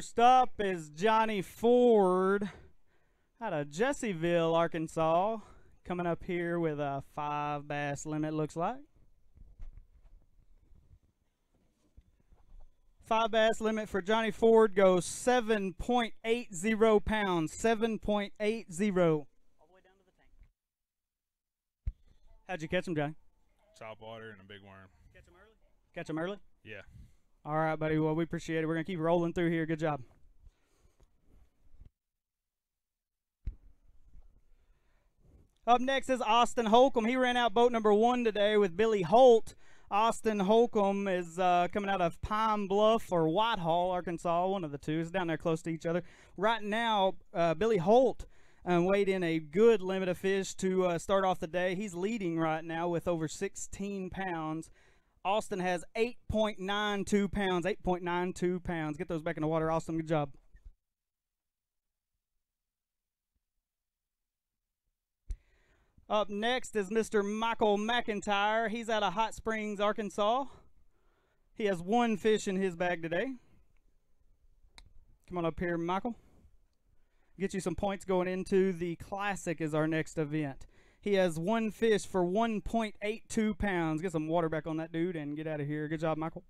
First up is Johnny Ford out of Jesseville, Arkansas, coming up here with a 5 bass limit, looks like. 5 bass limit for Johnny Ford goes 7.80 pounds. 7.80. All the way down to the tank. How'd you catch him, Johnny? Top water and a big worm. Catch him early? Catch him early? Yeah. All right, buddy. Well, we appreciate it. We're going to keep rolling through here. Good job. Up next is Austin Holcomb. He ran out boat number 1 today with Billy Holt. Austin Holcomb is coming out of Pine Bluff or Whitehall, Arkansas, one of the two. It's down there close to each other. Right now, Billy Holt weighed in a good limit of fish to start off the day. He's leading right now with over 16 pounds. Austin has 8.92 pounds. 8.92 pounds. Get those back in the water, Austin. Good job. Up next is Mr. Michael McIntyre. He's out of Hot Springs, Arkansas. He has 1 fish in his bag today. Come on up here, Michael. Get you some points going into the Classic is our next event. He has 1 fish for 1.82 pounds. Get some water back on that dude and get out of here. Good job, Michael.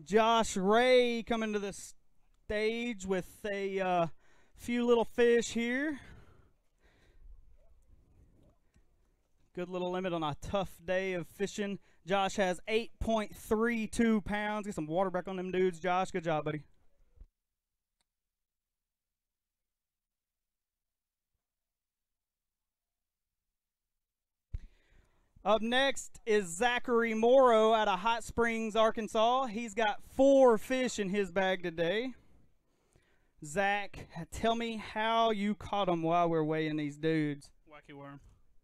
Josh Ray coming to the stage with a few little fish here. Good little limit on a tough day of fishing. Josh has 8.32 pounds. Get some water back on them dudes, Josh. Good job, buddy. Up next is Zachary Morrow out of Hot Springs, Arkansas. He's got 4 fish in his bag today. Zach, tell me how you caught them while we're weighing these dudes. Wacky worm.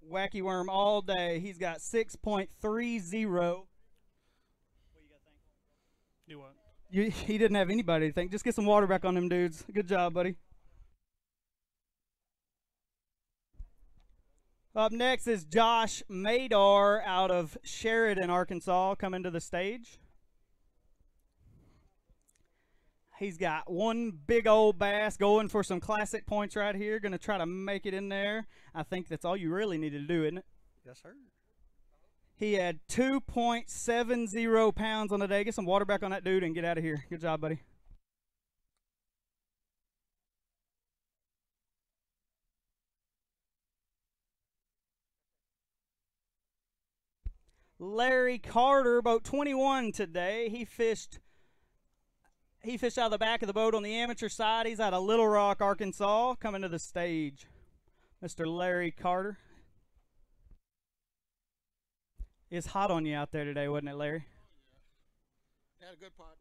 Wacky worm all day. He's got 6.30. What do you got to think? Do what? He didn't have anybody to think. Just get some water back on them dudes. Good job, buddy. Up next is Josh Madar out of Sheridan, Arkansas, coming to the stage. He's got 1 big old bass going for some Classic points right here. Going to try to make it in there. I think that's all you really need to do, isn't it? Yes, sir. He had 2.70 pounds on the day. Get some water back on that dude and get out of here. Good job, buddy. Larry Carter, boat 21 today. He fished out of the back of the boat on the amateur side. He's out of Little Rock, Arkansas, coming to the stage. Mr. Larry Carter. It's hot on you out there today, wasn't it, Larry? Yeah. Had a good partner.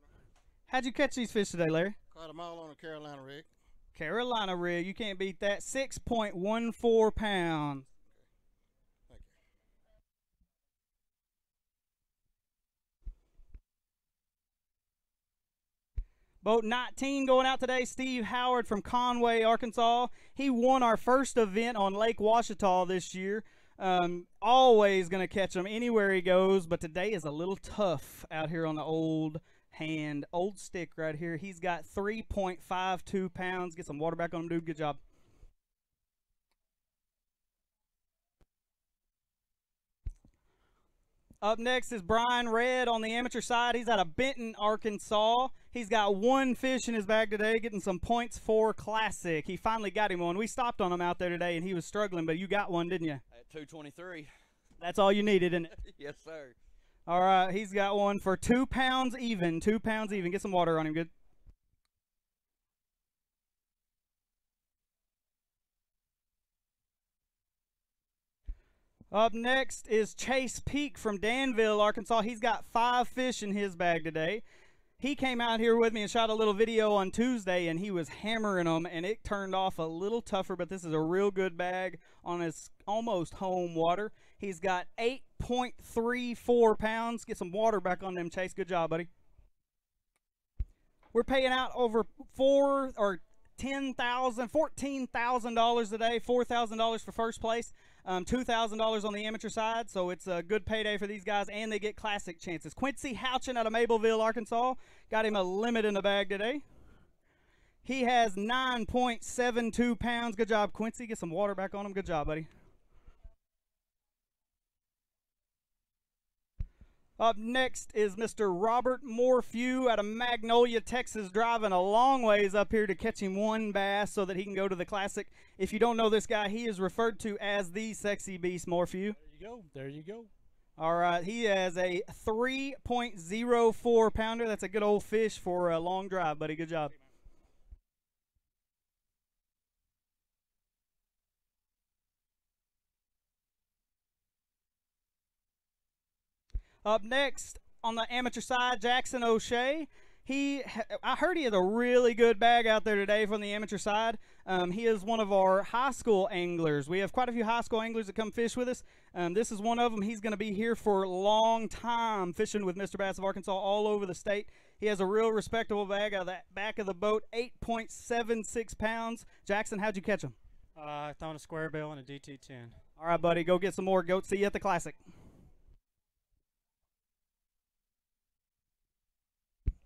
How'd you catch these fish today, Larry? Caught them all on a Carolina rig. Carolina rig. You can't beat that. 6.14 pounds. Thank you. Boat 19 going out today. Steve Howard from Conway, Arkansas. He won our first event on Lake Ouachita this year. Always going to catch him anywhere he goes, but today is a little tough out here on the old stick right here. He's got 3.52 pounds. Get some water back on him, dude. Good job. Up next is Brian Red on the amateur side. He's out of Benton, Arkansas. He's got 1 fish in his bag today, getting some points for Classic. He finally got him one. We stopped on him out there today, and he was struggling, but you got one, didn't you? At 223. That's all you needed, isn't it? Yes, sir. All right, he's got one for 2 pounds even. 2 pounds even. Get some water on him, good. Up next is Chase Peak from Danville, Arkansas. He's got 5 fish in his bag today. He came out here with me and shot a little video on Tuesday, and he was hammering them, and it turned off a little tougher, but this is a real good bag on his almost home water. He's got 8.34 pounds. Get some water back on them, Chase. Good job, buddy. We're paying out over $14,000 today, $4,000 for first place. $2,000 on the amateur side, so it's a good payday for these guys, and they get classic chances. Quincy Houchin out of Mableville, Arkansas. Got him a limit in the bag today. He has 9.72 pounds. Good job, Quincy. Get some water back on him. Good job, buddy. Up next is Mr. Robert Morphew out of Magnolia, Texas, driving a long ways up here to catch him one bass so that he can go to the Classic. If you don't know this guy, he is referred to as the Sexy Beast, Morphew. There you go. There you go. All right, he has a 3.04 pounder. That's a good old fish for a long drive, buddy. Good job. Up next on the amateur side, Jackson O'Shea. I heard he has a really good bag out there today from the amateur side. He is one of our high school anglers. We have quite a few high school anglers that come fish with us. This is one of them. He's going to be here for a long time fishing with Mr. Bass of Arkansas all over the state. He has a real respectable bag out of that back of the boat, 8.76 pounds. Jackson, how'd you catch him? I found a square bill and a DT10. All right, buddy, go get some more goats. See you at the Classic.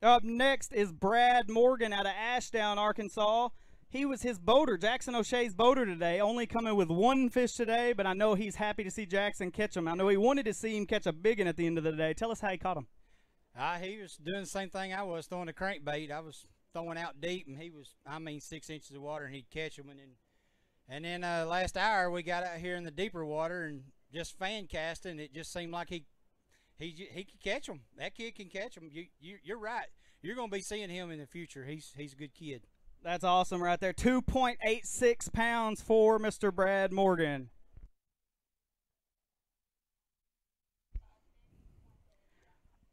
Up next is Brad Morgan out of Ashdown, Arkansas. He was his boater, Jackson O'Shea's boater today, only coming with one fish today, but I know he's happy to see Jackson catch him. I know he wanted to see him catch a big one at the end of the day. Tell us how he caught him. He was doing the same thing I was, throwing a crankbait. I was throwing out deep, and he was, 6 inches of water, and he'd catch them. And then last hour, we got out here in the deeper water and just fan casting. It just seemed like he can catch them. That kid can catch them. You're right. You're going to be seeing him in the future. He's a good kid. That's awesome right there. 2.86 pounds for Mr. Brad Morgan.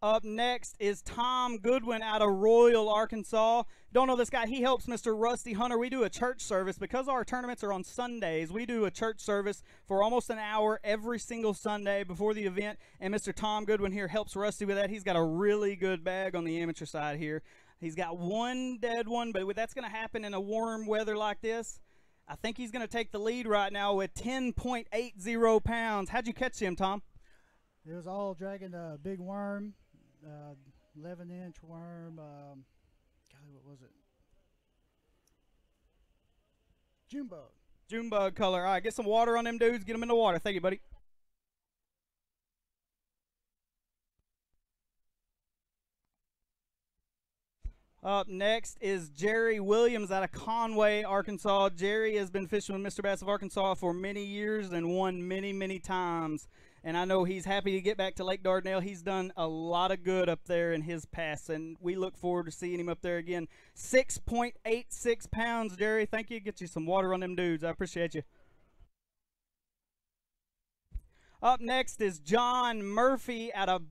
Up next is Tom Goodwin out of Royal, Arkansas. Don't know this guy. He helps Mr. Rusty Hunter. We do a church service. Because our tournaments are on Sundays, we do a church service for almost an hour every single Sunday before the event. And Mr. Tom Goodwin here helps Rusty with that. He's got a really good bag on the amateur side here. He's got one dead one, but that's going to happen in a warm weather like this. I think he's going to take the lead right now with 10.80 pounds. How'd you catch him, Tom? It was all dragging a big worm. 11-inch worm. Golly, what was it? June bug. June bug color. All right, get some water on them dudes. Get them in the water. Thank you, buddy. Up next is Jerry Williams out of Conway, Arkansas. Jerry has been fishing with Mr. Bass of Arkansas for many years and won many, many times. And I know he's happy to get back to Lake Dardanelle. He's done a lot of good up there in his past, and we look forward to seeing him up there again. 6.86 pounds, Jerry. Thank you. Get you some water on them dudes. I appreciate you. Up next is John Murphy out of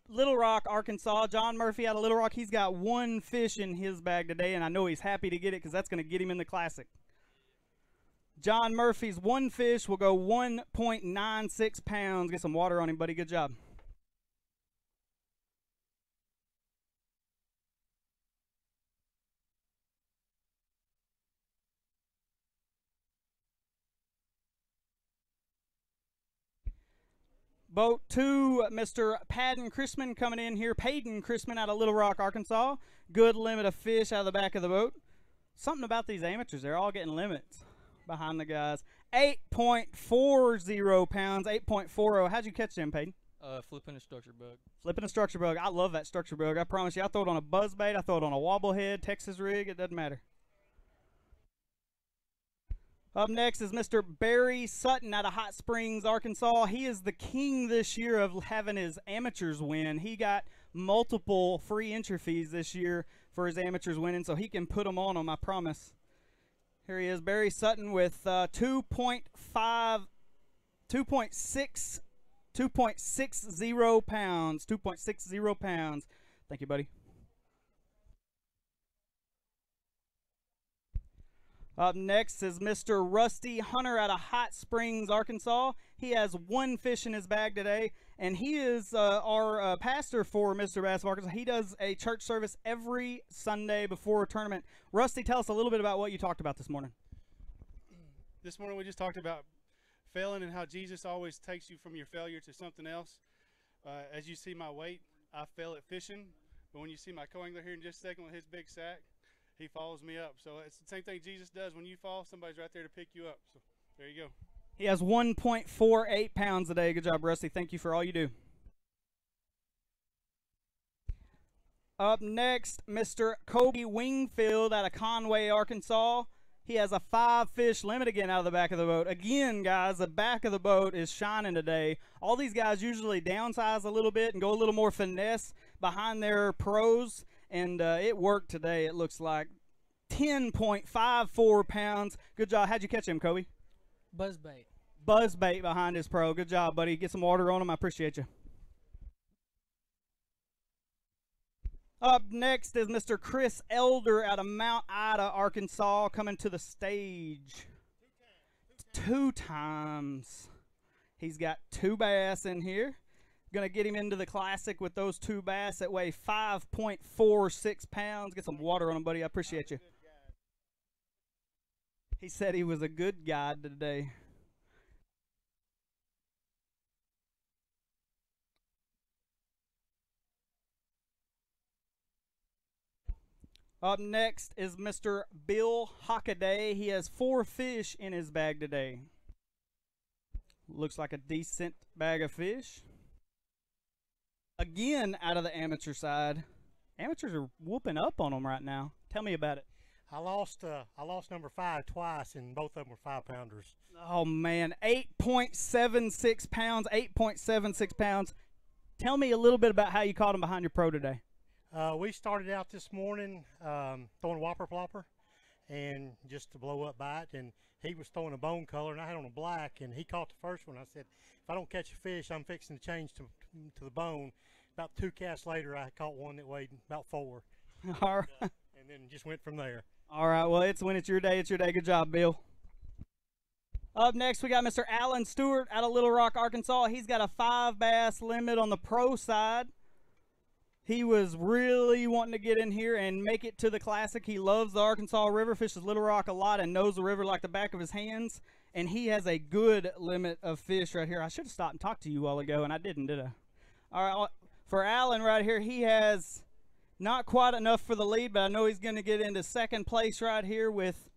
Little Rock, Arkansas. John Murphy out of Little Rock. He's got one fish in his bag today, and I know he's happy to get it because that's going to get him in the Classic. John Murphy's one fish will go 1.96 pounds. Get some water on him, buddy. Good job. Boat 2, Mr. Padden Chrisman coming in here. Payton Chrisman out of Little Rock, Arkansas. Good limit of fish out of the back of the boat. Something about these amateurs. They're all getting limits behind the guys. 8.40 pounds, 8.40. How'd you catch them, Peyton? Flipping a structure bug. Flipping a structure bug. I love that structure bug. I promise you, I throw it on a buzz bait. I throw it on a wobblehead, Texas rig. It doesn't matter. Up next is Mr. Barry Sutton out of Hot Springs, Arkansas. He is the king this year of having his amateurs win. He got multiple free entry fees this year for his amateurs winning, so he can put them on them, I promise. Here he is, Barry Sutton with 2.60 pounds. 2.60 pounds. Thank you, buddy. Up next is Mr. Rusty Hunter out of Hot Springs, Arkansas. He has one fish in his bag today, and he is our pastor for Mr. Bass of Arkansas. He does a church service every Sunday before a tournament. Rusty, tell us a little bit about what you talked about this morning. This morning we just talked about failing and how Jesus always takes you from your failure to something else. As you see my weight, I fail at fishing, but when you see my co-angler here in just a second with his big sack, he follows me up. So it's the same thing Jesus does. When you fall, somebody's right there to pick you up. So there you go. He has 1.48 pounds a day. Good job, Rusty. Thank you for all you do. Up next, Mr. Kobe Wingfield out of Conway, Arkansas. He has a 5-fish limit again out of the back of the boat. Again, guys, the back of the boat is shining today. All these guys usually downsize a little bit and go a little more finesse behind their pros, and it worked today, it looks like. 10.54 pounds. Good job. How'd you catch him, Kobe? Buzzbait. Buzzbait behind his pro. Good job, buddy. Get some water on him. I appreciate you. Up next is Mr. Chris Elder out of Mount Ida, Arkansas, coming to the stage. Two times. He's got 2 bass in here. Going to get him into the classic with those 2 bass that weigh 5.46 pounds. Get some water on him, buddy. I appreciate you. He said he was a good guide today. Up next is Mr. Bill Hockaday. He has 4 fish in his bag today. Looks like a decent bag of fish. Again, out of the amateur side. Amateurs are whooping up on them right now. Tell me about it. I lost number 5 twice, and both of them were 5-pounders. Oh, man. 8.76 pounds, 8.76 pounds. Tell me a little bit about how you caught them behind your pro today. We started out this morning throwing whopper plopper and just to blow up bite, and he was throwing a bone color and I had on a black, and he caught the first one. I said, if I don't catch a fish, I'm fixing to change to the bone. About 2 casts later, I caught one that weighed about 4. All right. And then just went from there. All right, well, when it's your day, it's your day. Good job, Bill. Up next, we got Mr. Alan Stewart out of Little Rock, Arkansas. He's got a 5 bass limit on the pro side. He was really wanting to get in here and make it to the classic. He loves the Arkansas River, fishes Little Rock a lot, and knows the river like the back of his hands. And he has a good limit of fish right here. I should have stopped and talked to you a while ago, and I didn't, did I? All right, for Alan right here, he has not quite enough for the lead, but I know he's going to get into second place right here with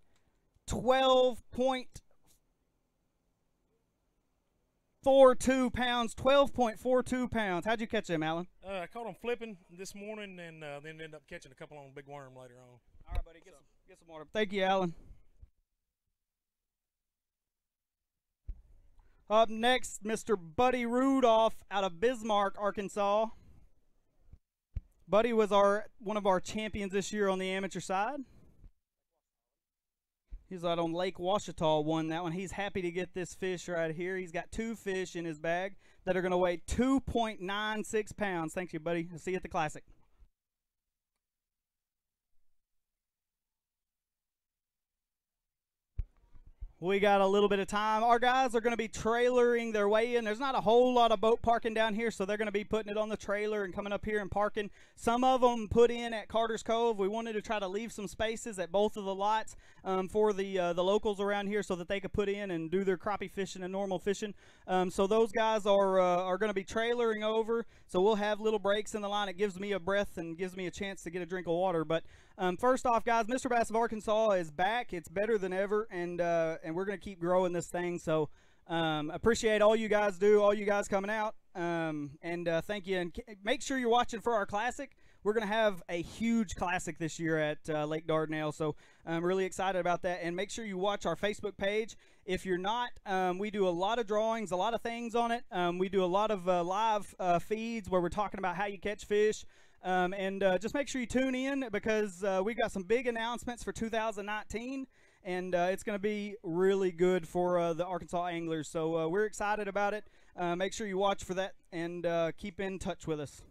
12.42 pounds. 12.42 pounds. How'd you catch him, Alan? I caught him flipping this morning, and then ended up catching a couple on big worm later on. All right, buddy. Get some water. Thank you, Alan. Up next, Mr. Buddy Rudolph out of Bismarck, Arkansas. Buddy was one of our champions this year on the amateur side. He's out on Lake Ouachita, won that one. He's happy to get this fish right here. He's got 2 fish in his bag that are going to weigh 2.96 pounds. Thank you, buddy. I'll see you at the Classic. We got a little bit of time. Our guys are going to be trailering their way in. There's not a whole lot of boat parking down here, so they're going to be putting it on the trailer and coming up here and parking. Some of them put in at Carter's Cove. We wanted to try to leave some spaces at both of the lots for the locals around here so that they could put in and do their crappie fishing and normal fishing. So those guys are going to be trailering over, so we'll have little breaks in the line. It gives me a breath and gives me a chance to get a drink of water. But first off, guys, Mrbass of Arkansas is back. It's better than ever, and we're going to keep growing this thing. So appreciate all you guys do, all you guys coming out, and thank you. And make sure you're watching for our Classic. We're going to have a huge Classic this year at Lake Dardanelle, so I'm really excited about that. And make sure you watch our Facebook page. If you're not, we do a lot of drawings, a lot of things on it. We do a lot of live feeds where we're talking about how you catch fish. And just make sure you tune in because we've got some big announcements for 2019, and it's going to be really good for the Arkansas anglers. So we're excited about it. Make sure you watch for that and keep in touch with us.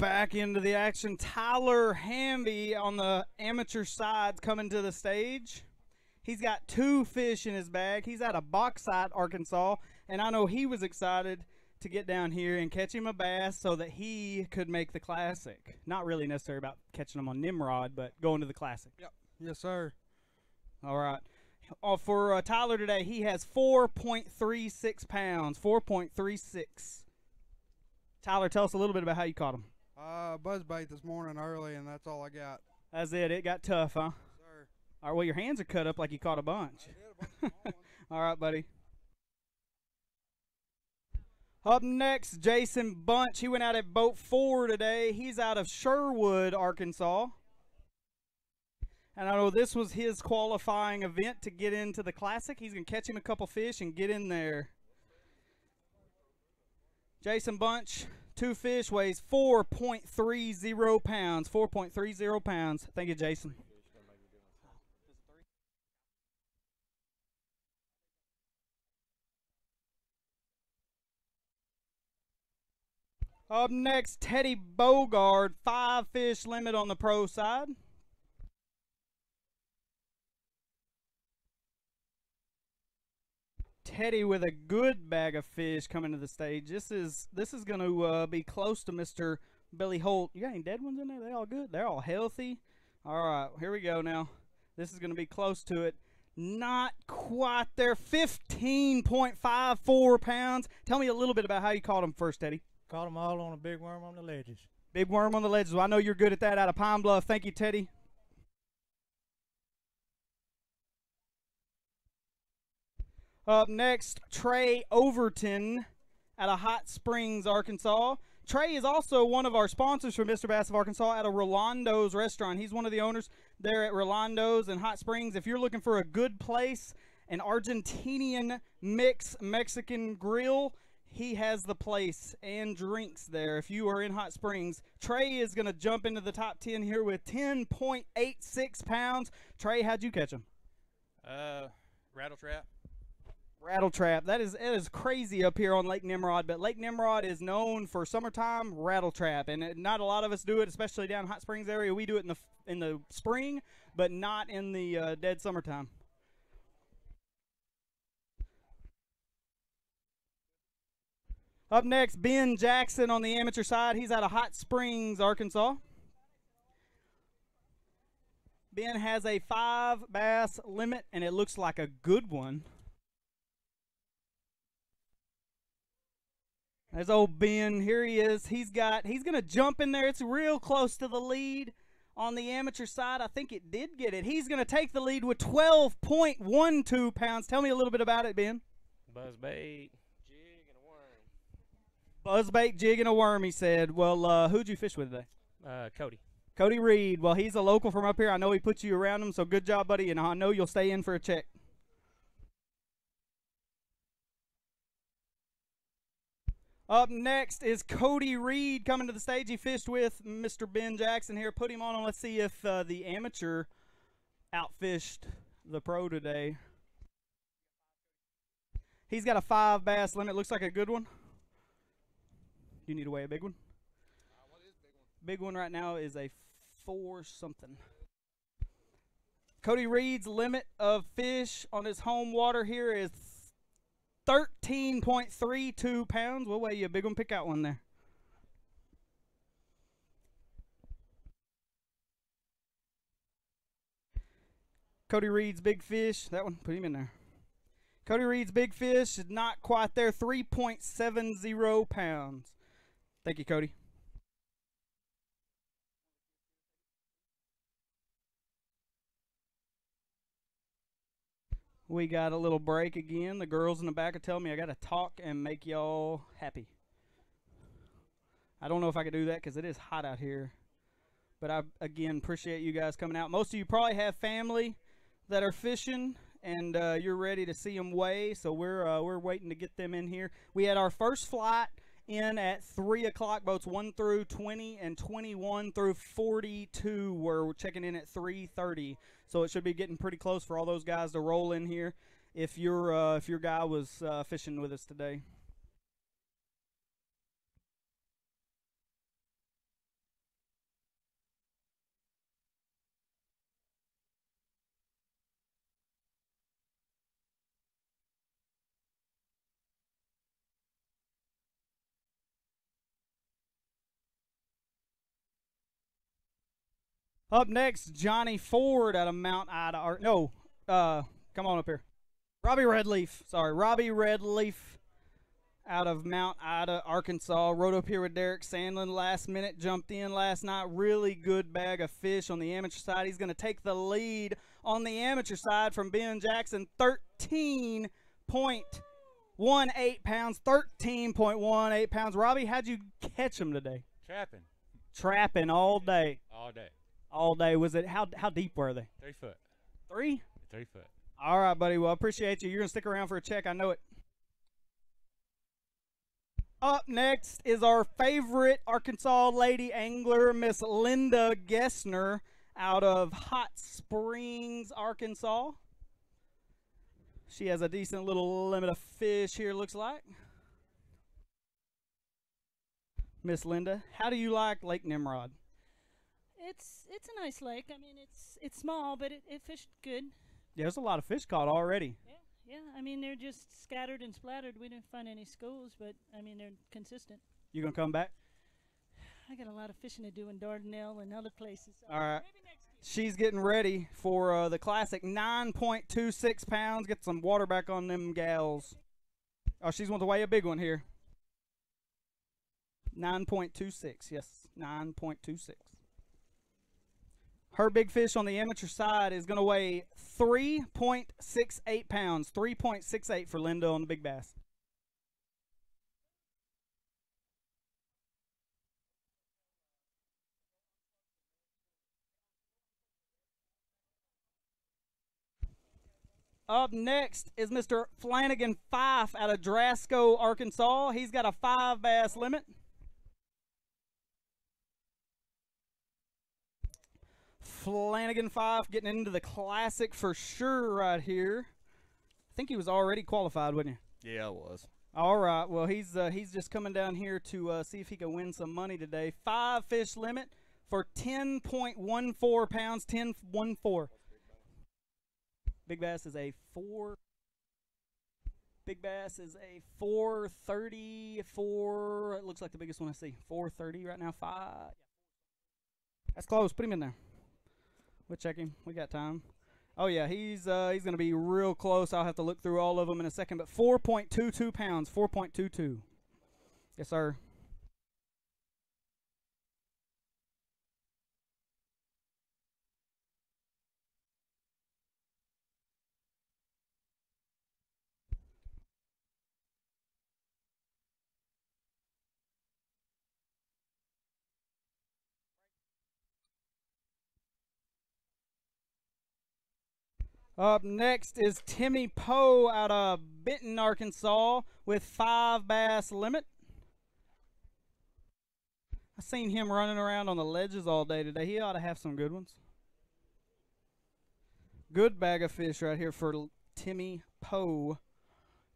Back into the action. Tyler Hamby on the amateur side coming to the stage. He's got 2 fish in his bag. He's out of Bauxite, Arkansas, and I know he was excited to get down here and catch him a bass so that he could make the Classic. Not really necessary about catching them on Nimrod, but going to the Classic. Yep. Yes, sir. All right. For Tyler today, he has 4.36 pounds. 4.36. Tyler, tell us a little bit about how you caught him. Buzzbait this morning early, and that's all I got. That's it. It got tough, huh? Sir. All right, well, your hands are cut up like you caught a bunch. I did a bunch of small ones. All right, buddy. Up next, Jason Bunch. He went out at boat 4 today. He's out of Sherwood, Arkansas. And I know this was his qualifying event to get into the Classic. He's going to catch him a couple fish and get in there. Jason Bunch, 2 fish, weighs 4.30 pounds. 4.30 pounds. Thank you, Jason. Up next, Teddy Bogard, 5 fish limit on the pro side. Teddy with a good bag of fish coming to the stage. This is going to be close to Mr. Billy Holt. You got any dead ones in there? They all good? They're all healthy? All right, here we go now. This is going to be close to it. Not quite there. 15.54 pounds. Tell me a little bit about how you caught them first, Teddy. Caught them all on a big worm on the ledges. Big worm on the ledges. Well, I know you're good at that out of Pine Bluff. Thank you, Teddy. Up next, Trey Overton out of Hot Springs, Arkansas. Trey is also one of our sponsors for Mrbass of Arkansas out of Rolando's restaurant. He's one of the owners there at Rolando's in Hot Springs. If you're looking for a good place, an Argentinian mix Mexican grill, he has the place and drinks there. If you are in Hot Springs, Trey is going to jump into the top 10 here with 10.86 pounds. Trey, how'd you catch him? Rattle trap. Rattle trap. It is crazy up here on Lake Nimrod, but Lake Nimrod is known for summertime rattle trap, and not a lot of us do it, especially down in Hot Springs area. We do it in the spring, but not in the dead summertime. Up next, Ben Jackson on the amateur side. He's out of Hot Springs, Arkansas. Ben has a 5 bass limit, and it looks like a good one. There's old Ben. Here he is. He's going to jump in there. It's real close to the lead on the amateur side. I think it did get it. He's going to take the lead with 12.12 pounds. Tell me a little bit about it, Ben. Buzzbait, jig, and a worm. Buzzbait, jig, and a worm, he said. Well, who'd you fish with today? Cody. Cody Reed. Well, he's a local from up here. I know he put you around him, so good job, buddy, and I know you'll stay in for a check. Up next is Cody Reed coming to the stage. He fished with Mr. Ben Jackson here. Put him on, and let's see if the amateur outfished the pro today. He's got a 5 bass limit. Looks like a good one. You need to weigh a big one? What is big one? Big one right now is a 4 something. Cody Reed's limit of fish on his home water here is 13.32 pounds. We'll weigh you a big one. Pick out one there. Cody Reed's big fish. That one, put him in there. Cody Reed's big fish is not quite there. 3.70 pounds. Thank you, Cody. We got a little break again. The girls in the back are telling me I got to talk and make y'all happy. I don't know if I can do that because it is hot out here. But I, again, appreciate you guys coming out. Most of you probably have family that are fishing, and you're ready to see them weigh. So we're waiting to get them in here. We had our first flight in at 3 o'clock. Boats 1 through 20 and 21 through 42 were checking in at 3:30. So it should be getting pretty close for all those guys to roll in here if your guy was fishing with us today. Up next, Johnny Ford out of Mount Ida. No, come on up here. Robbie Redleaf. Sorry, Robbie Redleaf out of Mount Ida, Arkansas. Rode up here with Derek Sandlin last minute. Jumped in last night. Really good bag of fish on the amateur side. He's going to take the lead on the amateur side from Ben Jackson. 13.18 pounds. 13.18 pounds. Robbie, how'd you catch him today? Trapping. Trapping all day. All day. All day. Was it, how deep were they? 3 foot. 3? 3 foot. All right, buddy. Well, I appreciate you. You're going to stick around for a check. I know it. Up next is our favorite Arkansas lady angler, Miss Linda Gessner, out of Hot Springs, Arkansas. She has a decent little limit of fish here, looks like. Miss Linda, how do you like Lake Nimrod? It's a nice lake. I mean, it's small, but it fished good. Yeah, there's a lot of fish caught already. Yeah. I mean, they're just scattered and splattered. We didn't find any schools, but I mean, they're consistent. You gonna come back? I got a lot of fishing to do in Dardanelle and other places. So All right. maybe next year. She's getting ready for the classic 9.26 pounds. Get some water back on them gals. Oh, she's going to weigh a big one here. 9.26. Yes, 9.26. Her big fish on the amateur side is going to weigh 3.68 pounds. 3.68 for Linda on the big bass. Up next is Mr. Flanagan Fife out of Drasco, Arkansas. He's got a 5 bass limit. Flanagan Fife getting into the classic for sure right here. I think he was already qualified, wasn't he? Yeah, I was. All right. Well, he's just coming down here to see if he can win some money today. 5 fish limit for 10.14 pounds. 10.14. Big bass is a 4. Big bass is a 434. It looks like the biggest one I see. 430 right now. 5. That's close. Put him in there. We'll check him. We got time. Oh yeah, he's going to be real close. I'll have to look through all of them in a second. But 4.22 pounds. 4.22. Yes, sir. Up next is Timmy Poe out of Benton, Arkansas with 5 bass limit. I seen him running around on the ledges all day today. He ought to have some good ones. Good bag of fish right here for Timmy Poe.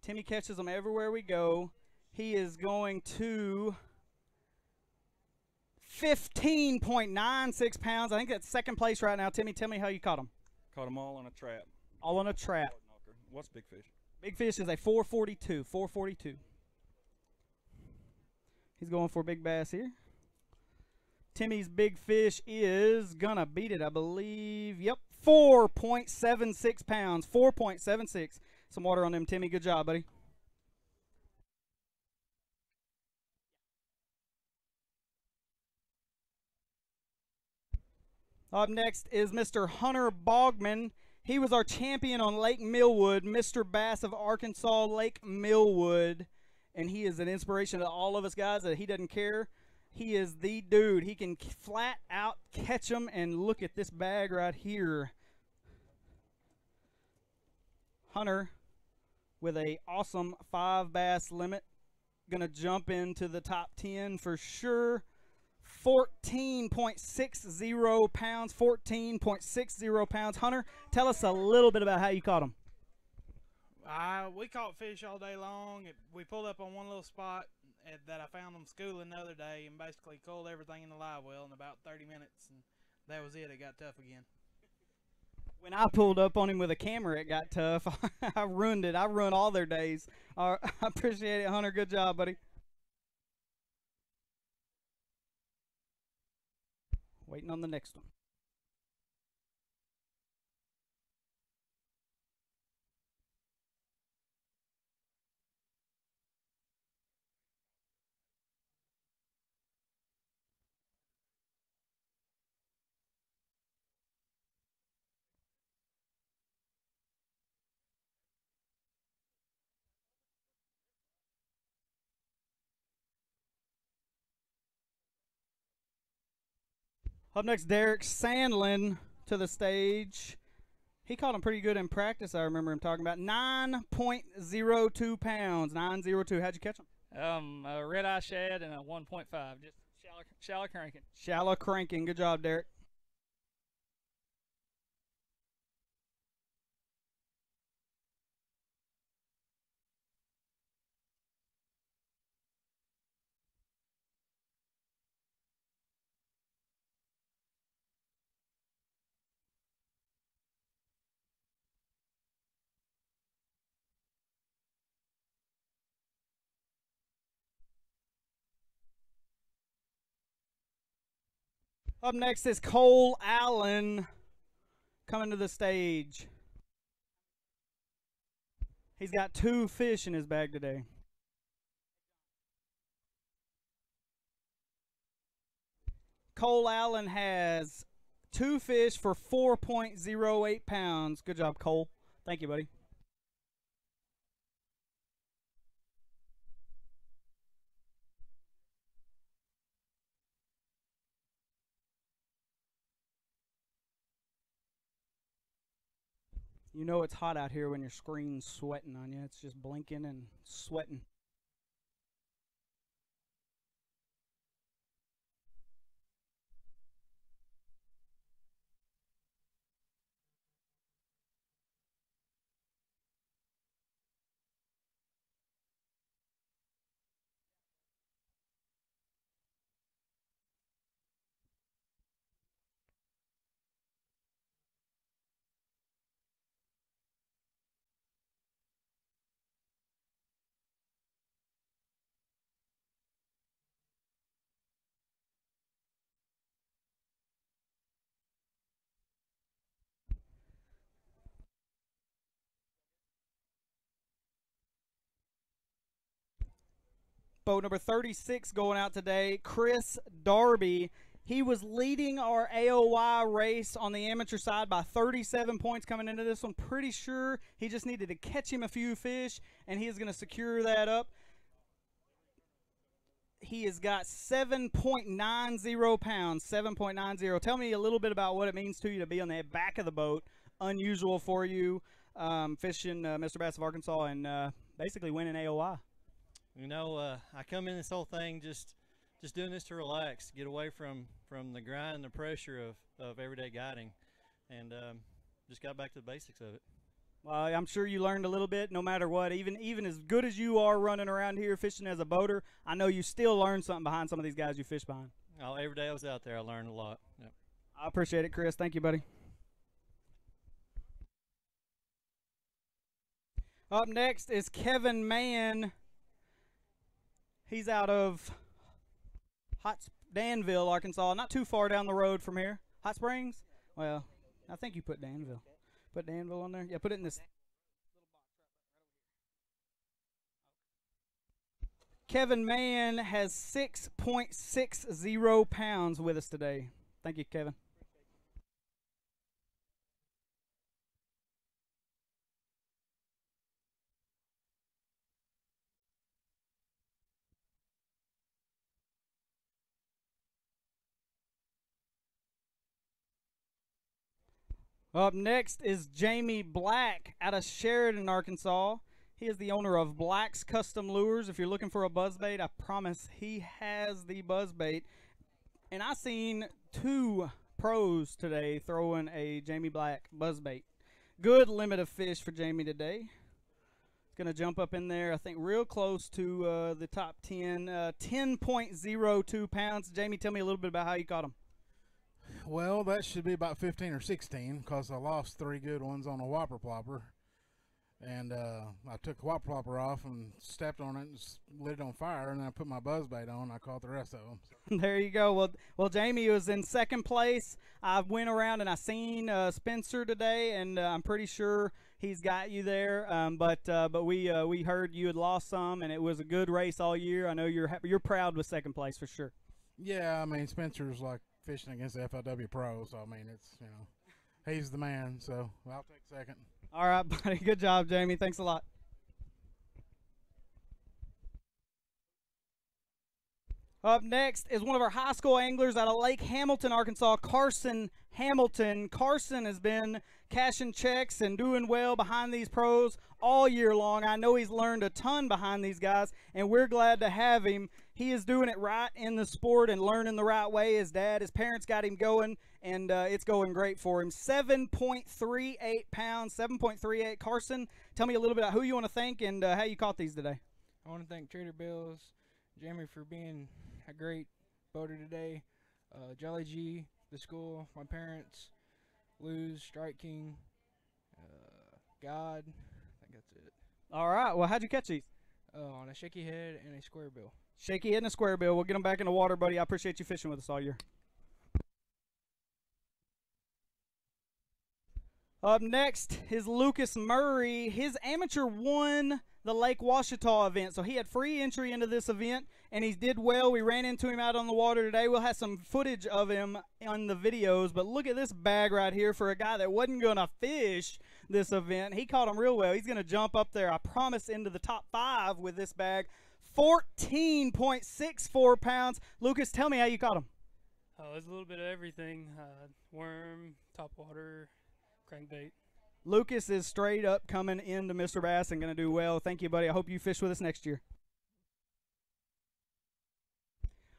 Timmy catches them everywhere we go. He is going to 15.96 pounds. I think that's second place right now. Timmy, tell me how you caught him. Caught them all on a trap. All on a trap. What's big fish? Big fish is a 442. 442. He's going for big bass here. Timmy's big fish is gonna beat it, I believe. Yep, 4.76 pounds. 4.76. Some water on them, Timmy. Good job, buddy. Up next is Mr. Hunter Bogman. He was our champion on Lake Millwood, Mr. Bass of Arkansas, Lake Millwood. And he is an inspiration to all of us guys that he doesn't care. He is the dude. He can flat out catch them. And look at this bag right here. Hunter with a awesome 5 bass limit. Gonna jump into the top 10 for sure. 14.60 pounds. 14.60 pounds. Hunter, tell us a little bit about how you caught them. We caught fish all day long. We pulled up on one little spot that I found them schooling the other day and basically culled everything in the live well in about 30 minutes. And that was it. It got tough again. When I pulled up on him with a camera, it got tough. I ruined it. I ruined all their days. I appreciate it, Hunter. Good job, buddy. Waiting on the next one. Up next, Derek Sandlin to the stage. He caught him pretty good in practice. I remember him talking about 9.02 pounds. 902. How'd you catch him? A red eye shad and a 1.5. Just shallow cranking. Shallow cranking. Good job, Derek. Up next is Cole Allen coming to the stage. He's got 2 fish in his bag today. Cole Allen has 2 fish for 4.08 pounds. Good job, Cole. Thank you, buddy. You know it's hot out here when your screen's sweating on you. It's just blinking and sweating. Boat number 36 going out today, Chris Darby. He was leading our AOY race on the amateur side by 37 points coming into this one. Pretty sure he just needed to catch him a few fish, and he is going to secure that up. He has got 7.90 pounds, 7.90. Tell me a little bit about what it means to you to be on the back of the boat. Unusual for you, fishing Mrbass of Arkansas and basically winning AOY. You know, I come in this whole thing just doing this to relax, get away from the grind and the pressure of everyday guiding, and just got back to the basics of it. Well, I'm sure you learned a little bit no matter what. Even as good as you are running around here fishing as a boater, I know you still learned something behind some of these guys you fish behind. Oh, every day I was out there, I learned a lot. Yep. I appreciate it, Chris. Thank you, buddy. Up next is Kevin Mann. He's out of Danville, Arkansas, not too far down the road from here. Hot Springs? Well, I think you put Danville. Put Danville on there? Yeah, put it in this. Kevin Mann has 6.60 pounds with us today. Thank you, Kevin. Up next is Jamie Black out of Sheridan, Arkansas. He is the owner of Black's Custom Lures. If you're looking for a buzzbait, I promise he has the buzzbait. And I seen 2 pros today throwing a Jamie Black buzzbait. Good limit of fish for Jamie today. It's going to jump up in there, I think, real close to the top 10. 10.02 pounds. Jamie, tell me a little bit about how you caught him. Well, that should be about 15 or 16 because I lost 3 good ones on a whopper plopper. And I took the whopper plopper off and stepped on it and lit it on fire, and then I put my buzzbait on. I caught the rest of them. There you go. Well, Jamie was in second place. I went around and I seen Spencer today, and I'm pretty sure he's got you there. But we heard you had lost some, and it was a good race all year. I know you're proud with second place for sure. Yeah, I mean Spencer's like fishing against the FLW Pro, so I mean it's he's the man. So I'll take second. All right, buddy. Good job, Jamie. Thanks a lot. Up next is one of our high school anglers out of Lake Hamilton, Arkansas, Carson Hamilton. Carson has been cashing checks and doing well behind these pros all year long. I know he's learned a ton behind these guys, and we're glad to have him. He is doing it right in the sport and learning the right way. His parents got him going, and it's going great for him. 7.38 pounds, 7.38. Carson, tell me a little bit about who you want to thank and how you caught these today. I want to thank Trader Bill's, Jeremy for being a great boater today, Jolly G, the school, my parents, Lou's, Strike King, God. I think that's it. All right. Well, how'd you catch these? On a shaky head and a square bill. Shaky head and a square bill. We'll get them back in the water, buddy. I appreciate you fishing with us all year. Up next is Lucas Murray. His amateur won the Lake Washita event, so he had free entry into this event, and he did well. We ran into him out on the water today. We'll have some footage of him on the videos, but look at this bag right here for a guy that wasn't going to fish this event. He caught him real well. He's going to jump up there, I promise, into the top 5 with this bag. 14.64 pounds. Lucas, tell me how you caught him. Oh, it's a little bit of everything. Worm, topwater, crankbait. Lucas is straight up coming into Mrbass and going to do well. Thank you, buddy. I hope you fish with us next year.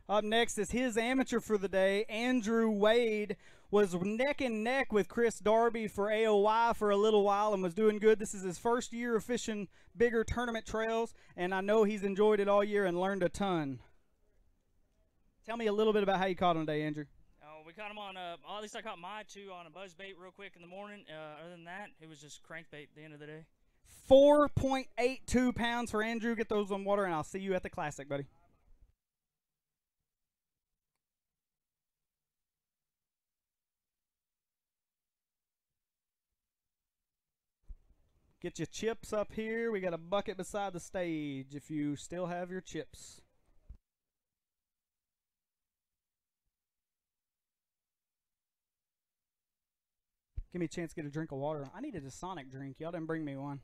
Up next is his amateur for the day. Andrew Wade was neck and neck with Chris Darby for AOY for a little while and was doing good. This is his first year of fishing bigger tournament trails, and I know he's enjoyed it all year and learned a ton. Tell me a little bit about how you caught him today, Andrew. We caught him on at least I caught my 2 on a buzz bait real quick in the morning. Other than that, it was just crankbait at the end of the day. 4.82 pounds for Andrew. Get those on water, and I'll see you at the Classic, buddy. Get your chips up here. We got a bucket beside the stage if you still have your chips. Give me a chance to get a drink of water. I needed a Sonic drink. Y'all didn't bring me one.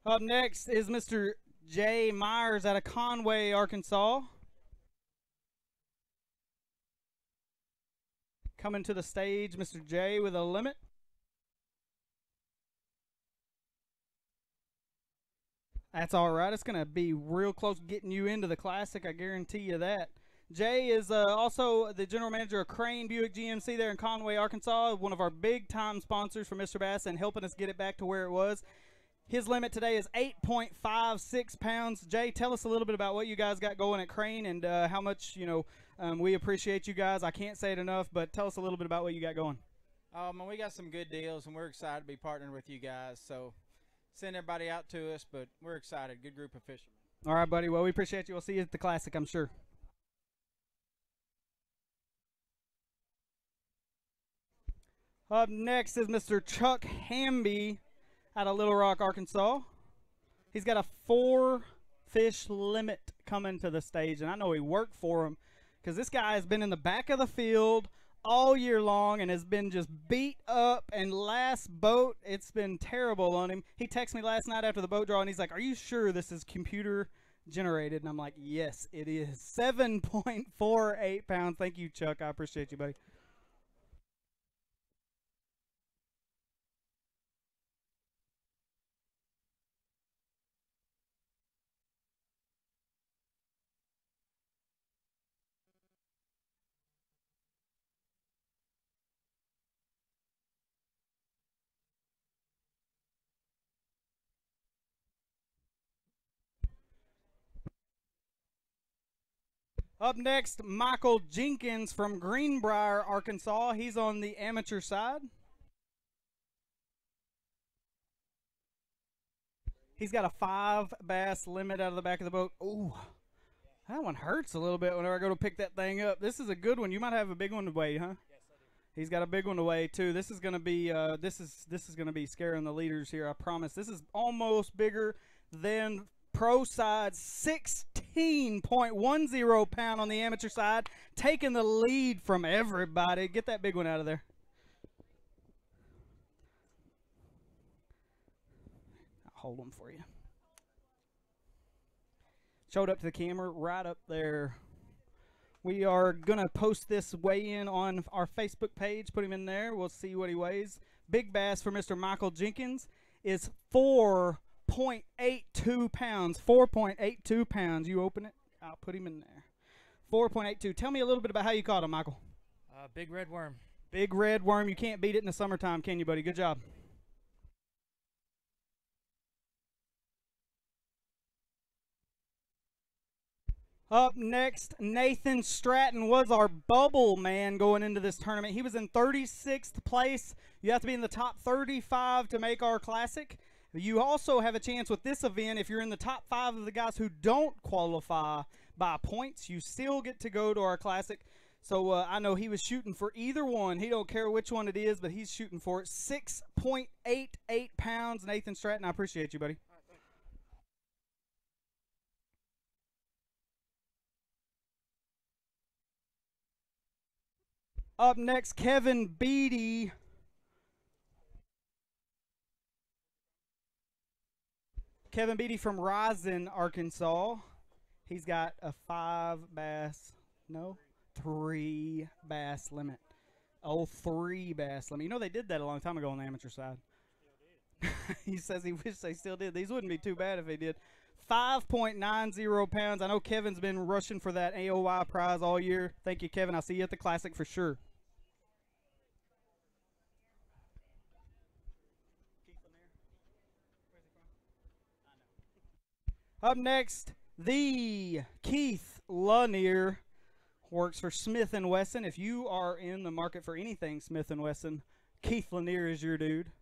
Up next is Mr. Jay Myers out of Conway, Arkansas. Coming to the stage, Mr. J with a limit. That's all right. It's going to be real close getting you into the Classic, I guarantee you that. Jay is also the general manager of Crane Buick GMC there in Conway, Arkansas, one of our big-time sponsors for Mrbass and helping us get it back to where it was. His limit today is 8.56 pounds. Jay, tell us a little bit about what you guys got going at Crane and how much, we appreciate you guys. I can't say it enough, but tell us a little bit about what you got going. We got some good deals, and we're excited to be partnering with you guys. So send everybody out to us, but we're excited. Good group of fishermen. All right, buddy. Well, we appreciate you. We'll see you at the Classic, I'm sure. Up next is Mr. Chuck Hamby out of Little Rock, Arkansas. He's got a 4-fish limit coming to the stage, and I know he worked for him because this guy has been in the back of the field all year long and has been just beat up, and last boat, it's been terrible on him. He texted me last night after the boat draw, and he's like, "Are you sure this is computer generated?" And I'm like, "Yes, it is." 7.48 pounds. Thank you, Chuck. I appreciate you, buddy. Up next, Michael Jenkins from Greenbrier, Arkansas. He's on the amateur side. He's got a 5-bass limit out of the back of the boat. Ooh, that one hurts a little bit whenever I go to pick that thing up. This is a good one. You might have a big one to weigh, huh? Yes, I do. He's got a big one to weigh too. This is gonna be this is gonna be scaring the leaders here. I promise. This is almost bigger than pro side. 16.10 pound on the amateur side, taking the lead from everybody. Get that big one out of there. I'll hold them for you. Showed up to the camera right up there. We are going to post this weigh-in on our Facebook page. Put him in there. We'll see what he weighs. Big bass for Mr. Michael Jenkins is 4.82 pounds. 4.82 pounds. You open it. I'll put him in there. 4.82. Tell me a little bit about how you caught him, Michael. Big red worm. Big red worm. You can't beat it in the summertime, can you, buddy? Good job. Up next, Nathan Stratton was our bubble man going into this tournament. He was in 36th place. You have to be in the top 35 to make our Classic. You also have a chance with this event. If you're in the top 5 of the guys who don't qualify by points, you still get to go to our Classic. So I know he was shooting for either one. He don't care which one it is, but he's shooting for it. 6.88 pounds, Nathan Stratton. I appreciate you, buddy. Up next, Kevin Beatty. Kevin Beatty from Rising, Arkansas. He's got a 3-bass limit. Oh, 3-bass limit. You know they did that a long time ago on the amateur side. He says he wishes they still did. These wouldn't be too bad if they did. 5.90 pounds. I know Kevin's been rushing for that AOY prize all year. Thank you, Kevin. I'll see you at the Classic for sure. Up next, the Keith Lanier works for Smith & Wesson. If you are in the market for anything Smith & Wesson, Keith Lanier is your dude.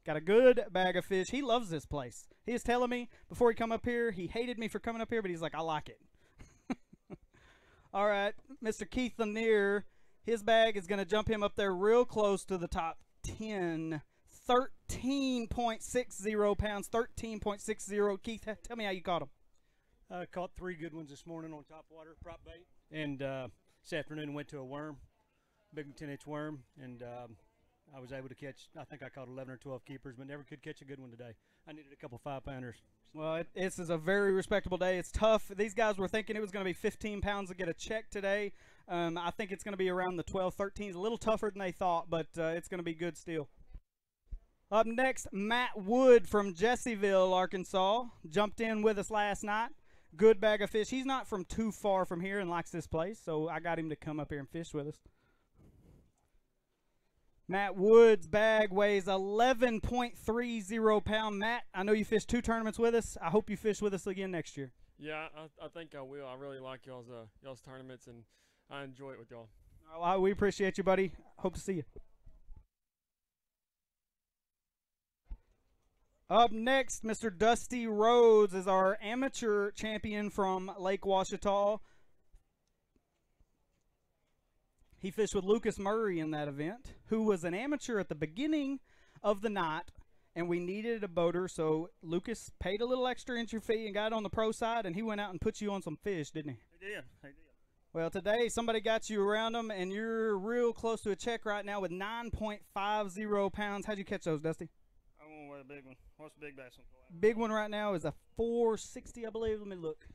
Got a good bag of fish. He loves this place. He was telling me before he come up here, he hated me for coming up here, but he's like, I like it. All right, Mr. Keith Lanier, his bag is going to jump him up there real close to the top 10. 13.60 pounds, 13.60. Keith, tell me how you caught him. I caught 3 good ones this morning on top water, prop bait. And this afternoon went to a worm, big 10-inch worm. And I was able to catch, I think I caught 11 or 12 keepers, but never could catch a good one today. I needed a couple 5-pounders. Well, this is a very respectable day. It's tough. These guys were thinking it was going to be 15 pounds to get a check today. I think it's going to be around the 12, 13. It's a little tougher than they thought, but it's going to be good still. Up next, Matt Wood from Jesseville, Arkansas. Jumped in with us last night. Good bag of fish. He's not from too far from here and likes this place, so I got him to come up here and fish with us. Matt Wood's bag weighs 11.30 pounds. Matt, I know you fished 2 tournaments with us. I hope you fish with us again next year. Yeah, I think I will. I really like y'all's tournaments, and I enjoy it with y'all. Well, we appreciate you, buddy. Hope to see you. Up next, Mr. Dusty Rhodes is our amateur champion from Lake Ouachita. He fished with Lucas Murray in that event, who was an amateur at the beginning of the night, and we needed a boater, so Lucas paid a little extra entry fee and got on the pro side, and he went out and put you on some fish, didn't he? He did. Well, today somebody got you around them, and you're real close to a check right now with 9.50 pounds. How'd you catch those, Dusty? I won't wear a big one. What's the big bass one? Big one right now is a 460, I believe. Let me look.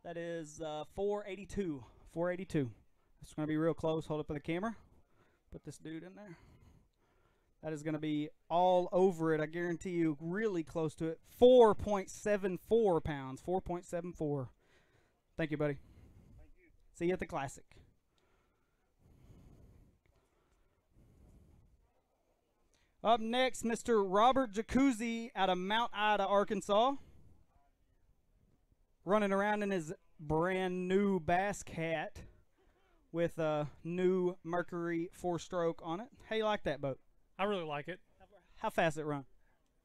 That is 482. 482. It's going to be real close. Hold up for the camera. Put this dude in there. That is going to be all over it. I guarantee you, really close to it. 4.74 pounds. 4.74. Thank you, buddy. Thank you. See you at the Classic. Up next, Mr. Robert Jacuzzi out of Mount Ida, Arkansas. Running around in his brand new Bass Cat with a new Mercury 4-stroke on it. How you like that boat? I really like it. How fast it run?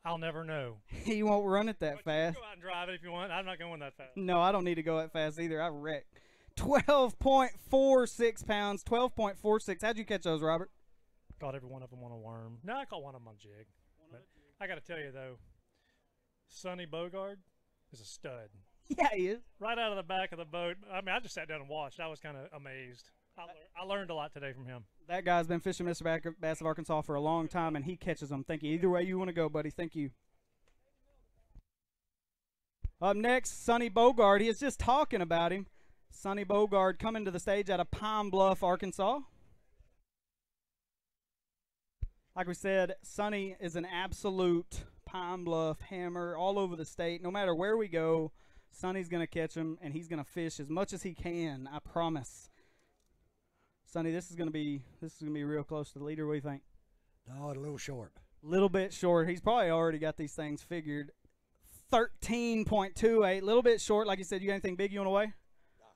I'll never know. He won't run it that fast. Go out and drive it if you want. I'm not going that fast. No, I don't need to go that fast either. I wrecked. 12.46 pounds. 12.46. How'd you catch those, Robert? Caught every one of them on a worm. No, I caught one of them on jig. But I got to tell you, though, Sonny Bogard is a stud. Yeah, he is. Right out of the back of the boat. I mean, I just sat down and watched. I was kind of amazed. I learned a lot today from him. That guy's been fishing Mr. Bass of Arkansas for a long time, and he catches them. Thank you. Either way you want to go, buddy. Thank you. Up next, Sonny Bogard. He is just talking about him. Sonny Bogard coming to the stage out of Pine Bluff, Arkansas. Like we said, Sonny is an absolute Pine Bluff hammer all over the state. No matter where we go, Sonny's going to catch him, and he's going to fish as much as he can. I promise. Sonny, this is going to be real close to the leader. What do you think? No, a little short. A little bit short. He's probably already got these things figured. 13.28, a little bit short. Like you said, you got anything big you want to weigh? No.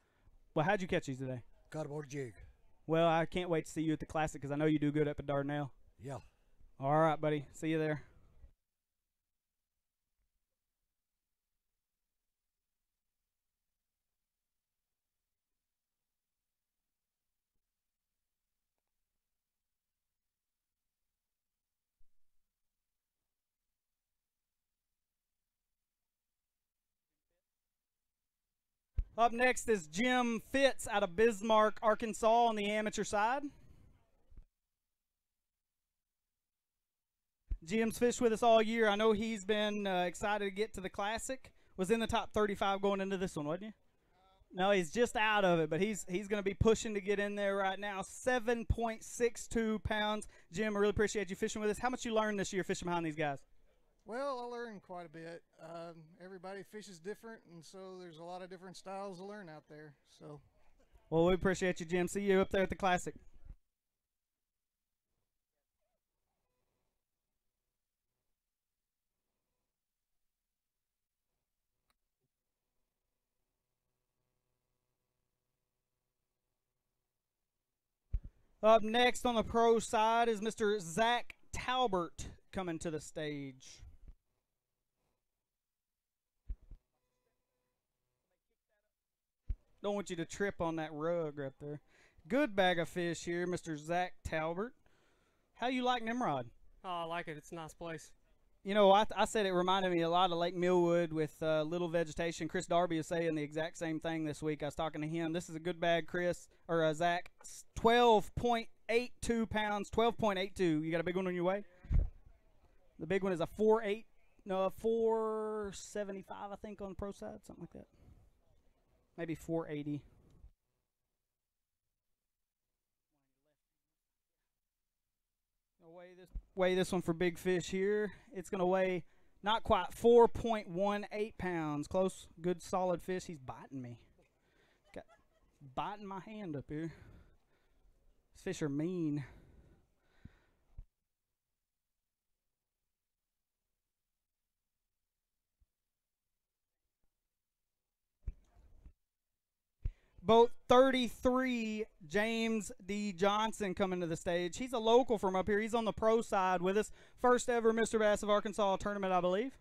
Well, how'd you catch these today? Got them on a jig. Well, I can't wait to see you at the Classic because I know you do good up at Dardanelle. Yeah. All right, buddy. See you there. Up next is Jim Fitz out of Bismarck, Arkansas on the amateur side. Jim's fished with us all year. I know he's been excited to get to the Classic. Was in the top 35 going into this one, wasn't he? No, he's just out of it, but he's going to be pushing to get in there right now. 7.62 pounds. Jim, I really appreciate you fishing with us. How much you learned this year fishing behind these guys? Well, I learned quite a bit. Everybody fishes different, and so there's a lot of different styles to learn out there. So, well, we appreciate you, Jim. See you up there at the Classic. Up next on the pro side is Mr. Zach Talbert coming to the stage. Don't want you to trip on that rug right there. Good bag of fish here, Mr. Zach Talbert. How you like Nimrod? Oh, I like it. It's a nice place. You know, I said it reminded me a lot of Lake Millwood with little vegetation. Chris Darby is saying the exact same thing this week. I was talking to him. This is a good bag, Chris, or Zach. 12.8 12.82 pounds, 12.82. You got a big one on your way? The big one is a 475, I think, on the pro side, something like that. Maybe 480. Weigh this one for big fish here. It's going to weigh not quite 4.18 pounds. Close, good, solid fish. He's biting me. Got biting my hand up here. These fish are mean. Boat 33, James D. Johnson, coming to the stage. He's a local from up here. He's on the pro side with us. First ever Mr. Bass of Arkansas tournament, I believe.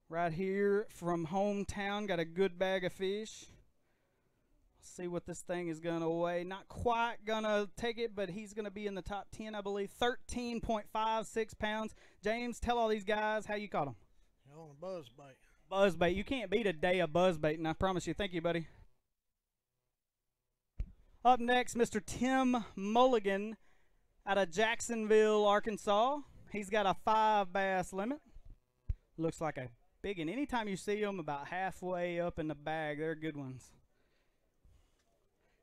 Right here from hometown. Got a good bag of fish. See what this thing is going to weigh. Not quite going to take it, but he's going to be in the top 10, I believe. 13.56 pounds. James, tell all these guys how you caught them. On a buzz bait. Buzzbait. You can't beat a day of buzzbait, and I promise you. Thank you, buddy. Up next, Mr. Tim Mulligan out of Jacksonville, Arkansas. He's got a 5 bass limit. Looks like a big one. Anytime you see them about halfway up in the bag, they're good ones.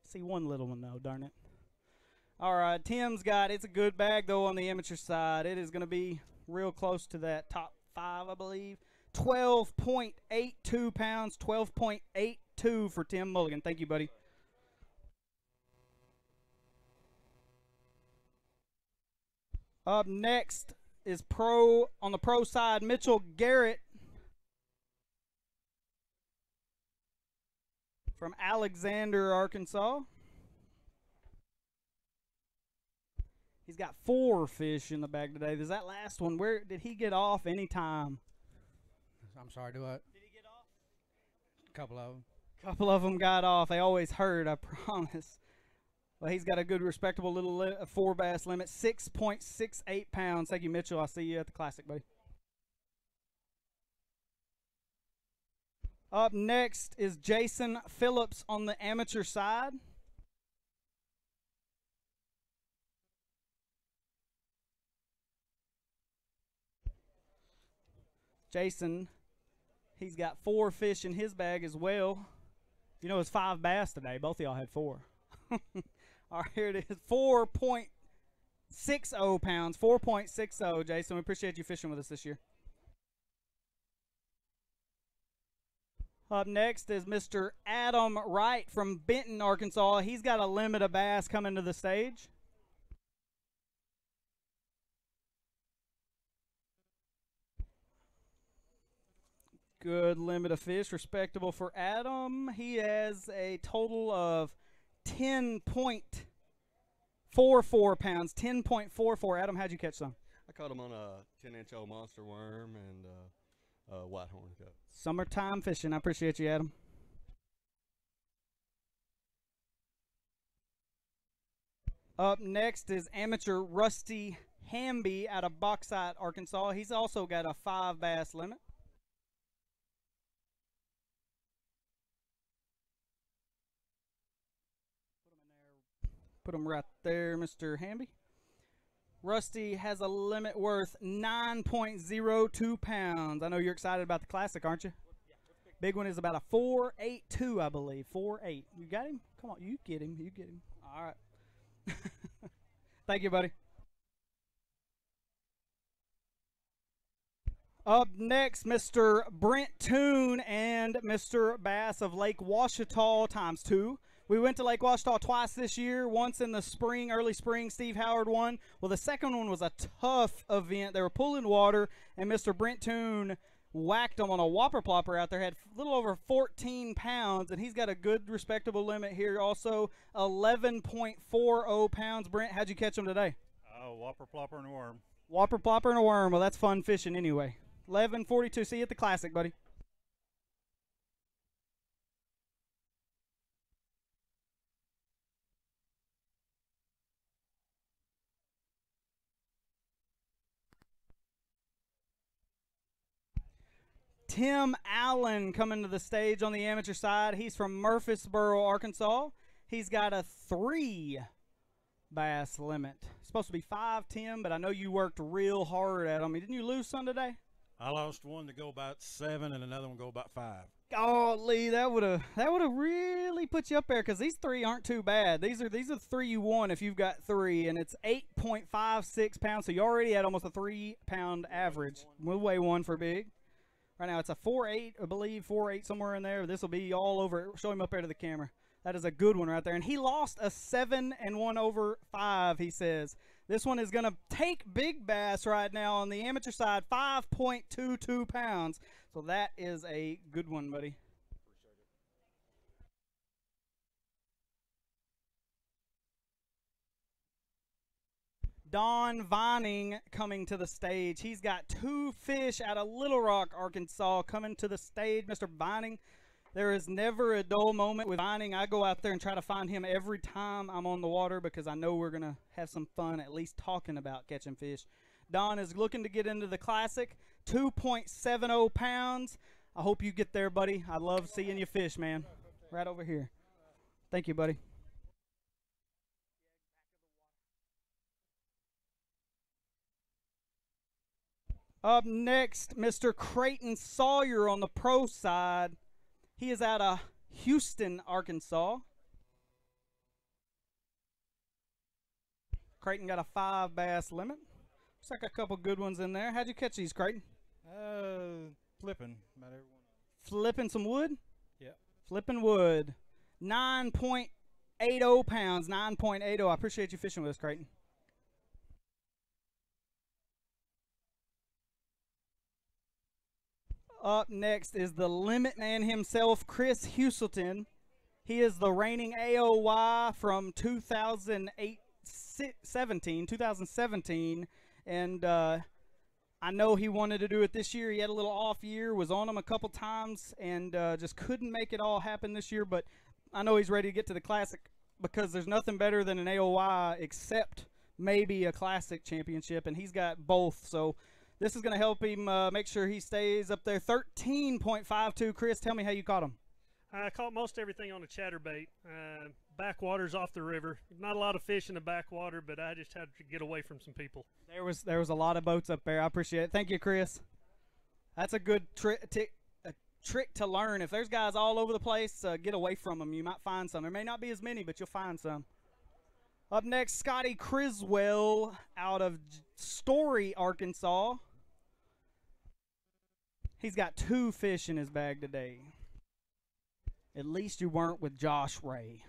See one little one, though, darn it. All right, Tim's got, it's a good bag, though, on the amateur side. It is going to be real close to that top 5, I believe. 12.82 pounds, 12.82 for Tim Mulligan. Thank you, buddy. Up next is on the pro side, Mitchell Garrett from Alexander, Arkansas. He's got 4 fish in the bag today. There's that last one. Where did he get off anytime? I'm sorry, do what? Did he get off? A couple of them. Couple of them got off. They always hurt, I promise. Well, he's got a good, respectable little 4 bass limit, 6.68 pounds. Thank you, Mitchell. I'll see you at the Classic, buddy. Up next is Jason Phillips on the amateur side. Jason, he's got 4 fish in his bag as well. You know, it's 5 bass today. Both of y'all had 4. All right, here it is. 4.60 pounds. 4.60, Jason. We appreciate you fishing with us this year. Up next is Mr. Adam Wright from Benton, Arkansas. He's got a limit of bass coming to the stage. Good limit of fish, respectable for Adam. He has a total of 10.44 pounds, 10.44. Adam, how'd you catch some? I caught him on a 10-inch old monster worm and a white horn cup. Summertime fishing. I appreciate you, Adam. Up next is amateur Rusty Hamby out of Bauxite, Arkansas. He's also got a 5 bass limit. Put him right there, Mr. Hamby. Rusty has a limit worth 9.02 pounds. I know you're excited about the Classic, aren't you? Big one is about a 4.82, I believe. 4.8. You got him? Come on, you get him. You get him. All right. Thank you, buddy. Up next, Mr. Brent Toon and Mr. Bass of Lake Ouachita ×2. We went to Lake Ouachita twice this year, once in the spring, early spring. Steve Howard won. Well, the second one was a tough event. They were pulling water, and Mr. Brent Toon whacked them on a whopper plopper out there. Had a little over 14 pounds, and he's got a good, respectable limit here. Also, 11.40 pounds. Brent, how'd you catch him today? Whopper plopper and a worm. Whopper plopper and a worm. Well, that's fun fishing anyway. 11.42. See you at the Classic, buddy. Tim Allen coming to the stage on the amateur side. He's from Murfreesboro, Arkansas. He's got a 3 bass limit. Supposed to be 5, Tim, but I know you worked real hard at them. Didn't you lose some today? I lost one to go about 7 and another one go about 5. Oh, Lee, that would have really put you up there, because these 3 aren't too bad. These are the 3 you won if you've got 3, and it's 8.56 pounds. So you already had almost a 3-pound average. We'll weigh 1 for big. Right now it's a 4.8, I believe, 4.8 somewhere in there. This will be all over. Show him up there to the camera. That is a good one right there. And he lost a 7 and 1 over 5, he says. This one is going to take big bass right now on the amateur side, 5.22 pounds. So that is a good one, buddy. Don Vining coming to the stage. He's got 2 fish out of Little Rock, Arkansas, coming to the stage. Mr. Vining, there is never a dull moment with Vining. I go out there and try to find him every time I'm on the water because I know we're going to have some fun at least talking about catching fish. Don is looking to get into the Classic, 2.70 pounds. I hope you get there, buddy. I love seeing you fish, man. Right over here. Thank you, buddy. Up next, Mr. Creighton Sawyer on the pro side. He is out of Houston, Arkansas. Creighton got a 5 bass limit. Looks like a couple good ones in there. How'd you catch these, Creighton? Flipping. About everyone. Flipping some wood? Yeah. Flipping wood. 9.80 pounds. 9.80. I appreciate you fishing with us, Creighton. Up next is the limit man himself, Chris Huselton. He is the reigning AOY from 2017, and I know he wanted to do it this year. He had a little off year, was on them a couple times, and just couldn't make it all happen this year. But I know he's ready to get to the Classic because there's nothing better than an AOY except maybe a Classic championship, and he's got both. So this is going to help him make sure he stays up there. 13.52. Chris, tell me how you caught him. I caught most everything on a chatterbait. Backwaters off the river. Not a lot of fish in the backwater, but I just had to get away from some people. There was a lot of boats up there. I appreciate it. Thank you, Chris. That's a good trick to learn. If there's guys all over the place, get away from them. You might find some. There may not be as many, but you'll find some. Up next, Scotty Criswell out of Story, Arkansas. He's got 2 fish in his bag today. At least you weren't with Josh Ray.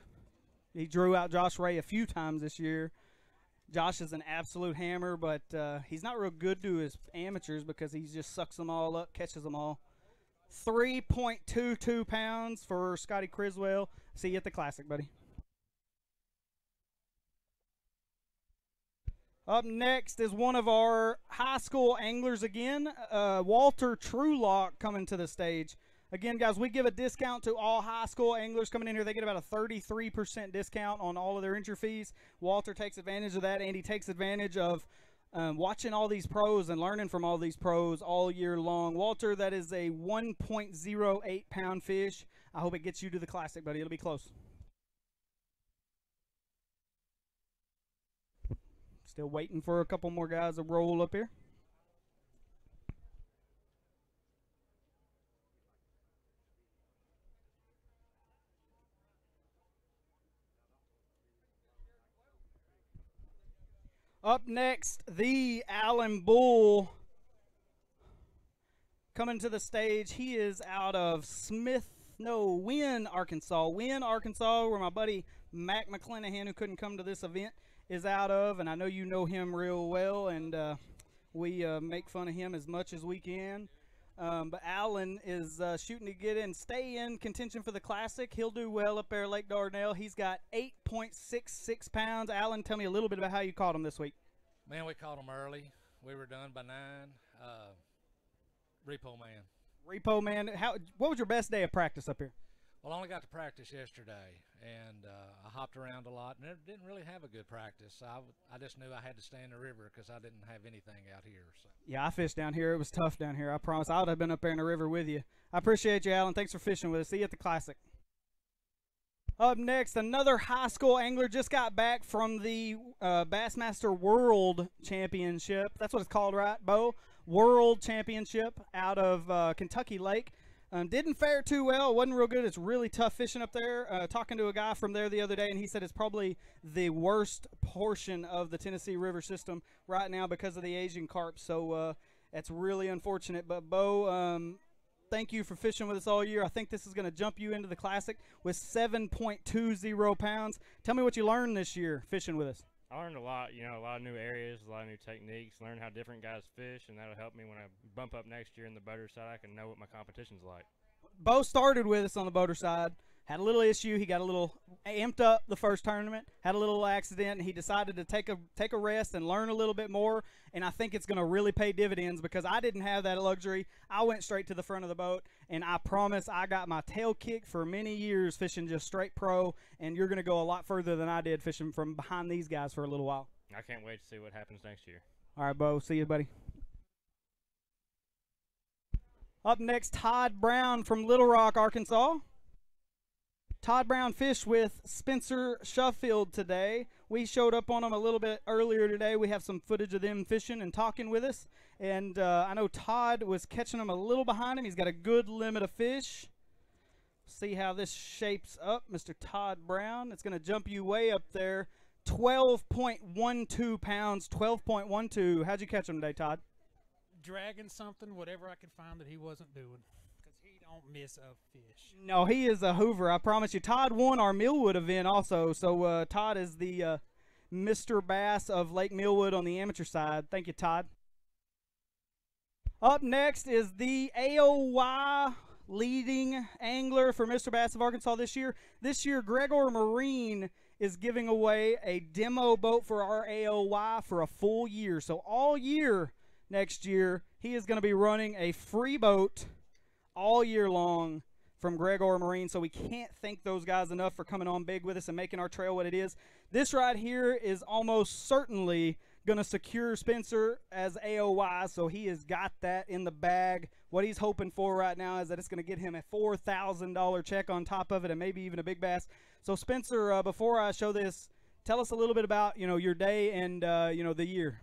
He drew out Josh Ray a few times this year. Josh is an absolute hammer, but he's not real good to his amateurs because he just sucks them all up, catches them all. 3.22 pounds for Scotty Criswell. See you at the Classic, buddy. Up next is one of our high school anglers again, Walter Trulock, coming to the stage. Again, guys, we give a discount to all high school anglers coming in here. They get about a 33% discount on all of their entry fees. Walter takes advantage of that, and he takes advantage of watching all these pros and learning from all these pros all year long. Walter, that is a 1.08 pound fish. I hope it gets you to the Classic, buddy. It'll be close. Still waiting for a couple more guys to roll up here. Up next, the Allen Bull coming to the stage. He is out of Wynn, Arkansas. Wynn, Arkansas, where my buddy Mac McClanahan, who couldn't come to this event, is out of, and I know you know him real well, and we make fun of him as much as we can. But Allen is shooting to get in, stay in contention for the Classic. He'll do well up there at Lake Dardanelle. He's got 8.66 pounds. Allen, tell me a little bit about how you caught him this week. Man, we caught him early. We were done by 9. Repo man. Repo man. What was your best day of practice up here? Well, I only got to practice yesterday, and I hopped around a lot, and didn't really have a good practice. I just knew I had to stay in the river because I didn't have anything out here. So. Yeah, I fished down here. It was tough down here. I promise. I would have been up there in the river with you. I appreciate you, Alan. Thanks for fishing with us. See you at the Classic. Up next, another high school angler just got back from the Bassmaster World Championship. That's what it's called, right, Bo? World Championship out of Kentucky Lake. Didn't fare too well. It wasn't real good. It's really tough fishing up there. Talking to a guy from there the other day, and he said it's probably the worst portion of the Tennessee River system right now because of the Asian carp. So that's really unfortunate. But, Bo, thank you for fishing with us all year. I think this is going to jump you into the Classic with 7.20 pounds. Tell me what you learned this year fishing with us. I learned a lot, a lot of new areas, a lot of new techniques, learn how different guys fish, and that'll help me when I bump up next year in the boater side. I can know what my competition's like. Bo started with us on the boater side, had a little issue. He got a little amped up the first tournament, had a little accident, and he decided to take a rest and learn a little bit more, and I think it's going to really pay dividends because I didn't have that luxury. I went straight to the front of the boat, and I promise I got my tail kicked for many years fishing just straight pro, and you're going to go a lot further than I did fishing from behind these guys for a little while. I can't wait to see what happens next year. All right, Bo. See you, buddy. Up next, Todd Brown from Little Rock, Arkansas. Todd Brown fished with Spencer Shuffield today. We showed up on him a little bit earlier today. We have some footage of them fishing and talking with us. And I know Todd was catching them a little behind him. He's got a good limit of fish. See how this shapes up, Mr. Todd Brown. It's going to jump you way up there. 12.12 pounds, 12.12. How'd you catch him today, Todd? Dragging something, whatever I could find that he wasn't doing, because he don't miss a fish. No, he is a hoover, I promise you. Todd won our Millwood event also, so Todd is the Mr. Bass of Lake Millwood on the amateur side. Thank you, Todd. Up next is the AOY leading angler for Mr. Bass of Arkansas this year. This year, Gregor Marine is giving away a demo boat for our AOY for a full year. So all year next year, he is going to be running a free boat all year long from Gregor Marine. So we can't thank those guys enough for coming on big with us and making our trail what it is. This right here is almost certainly going to secure Spencer as AOY, so he has got that in the bag. What he's hoping for right now is that it's going to get him a $4,000 check on top of it and maybe even a big bass. So Spencer, before I show this, tell us a little bit about, your day and, the year.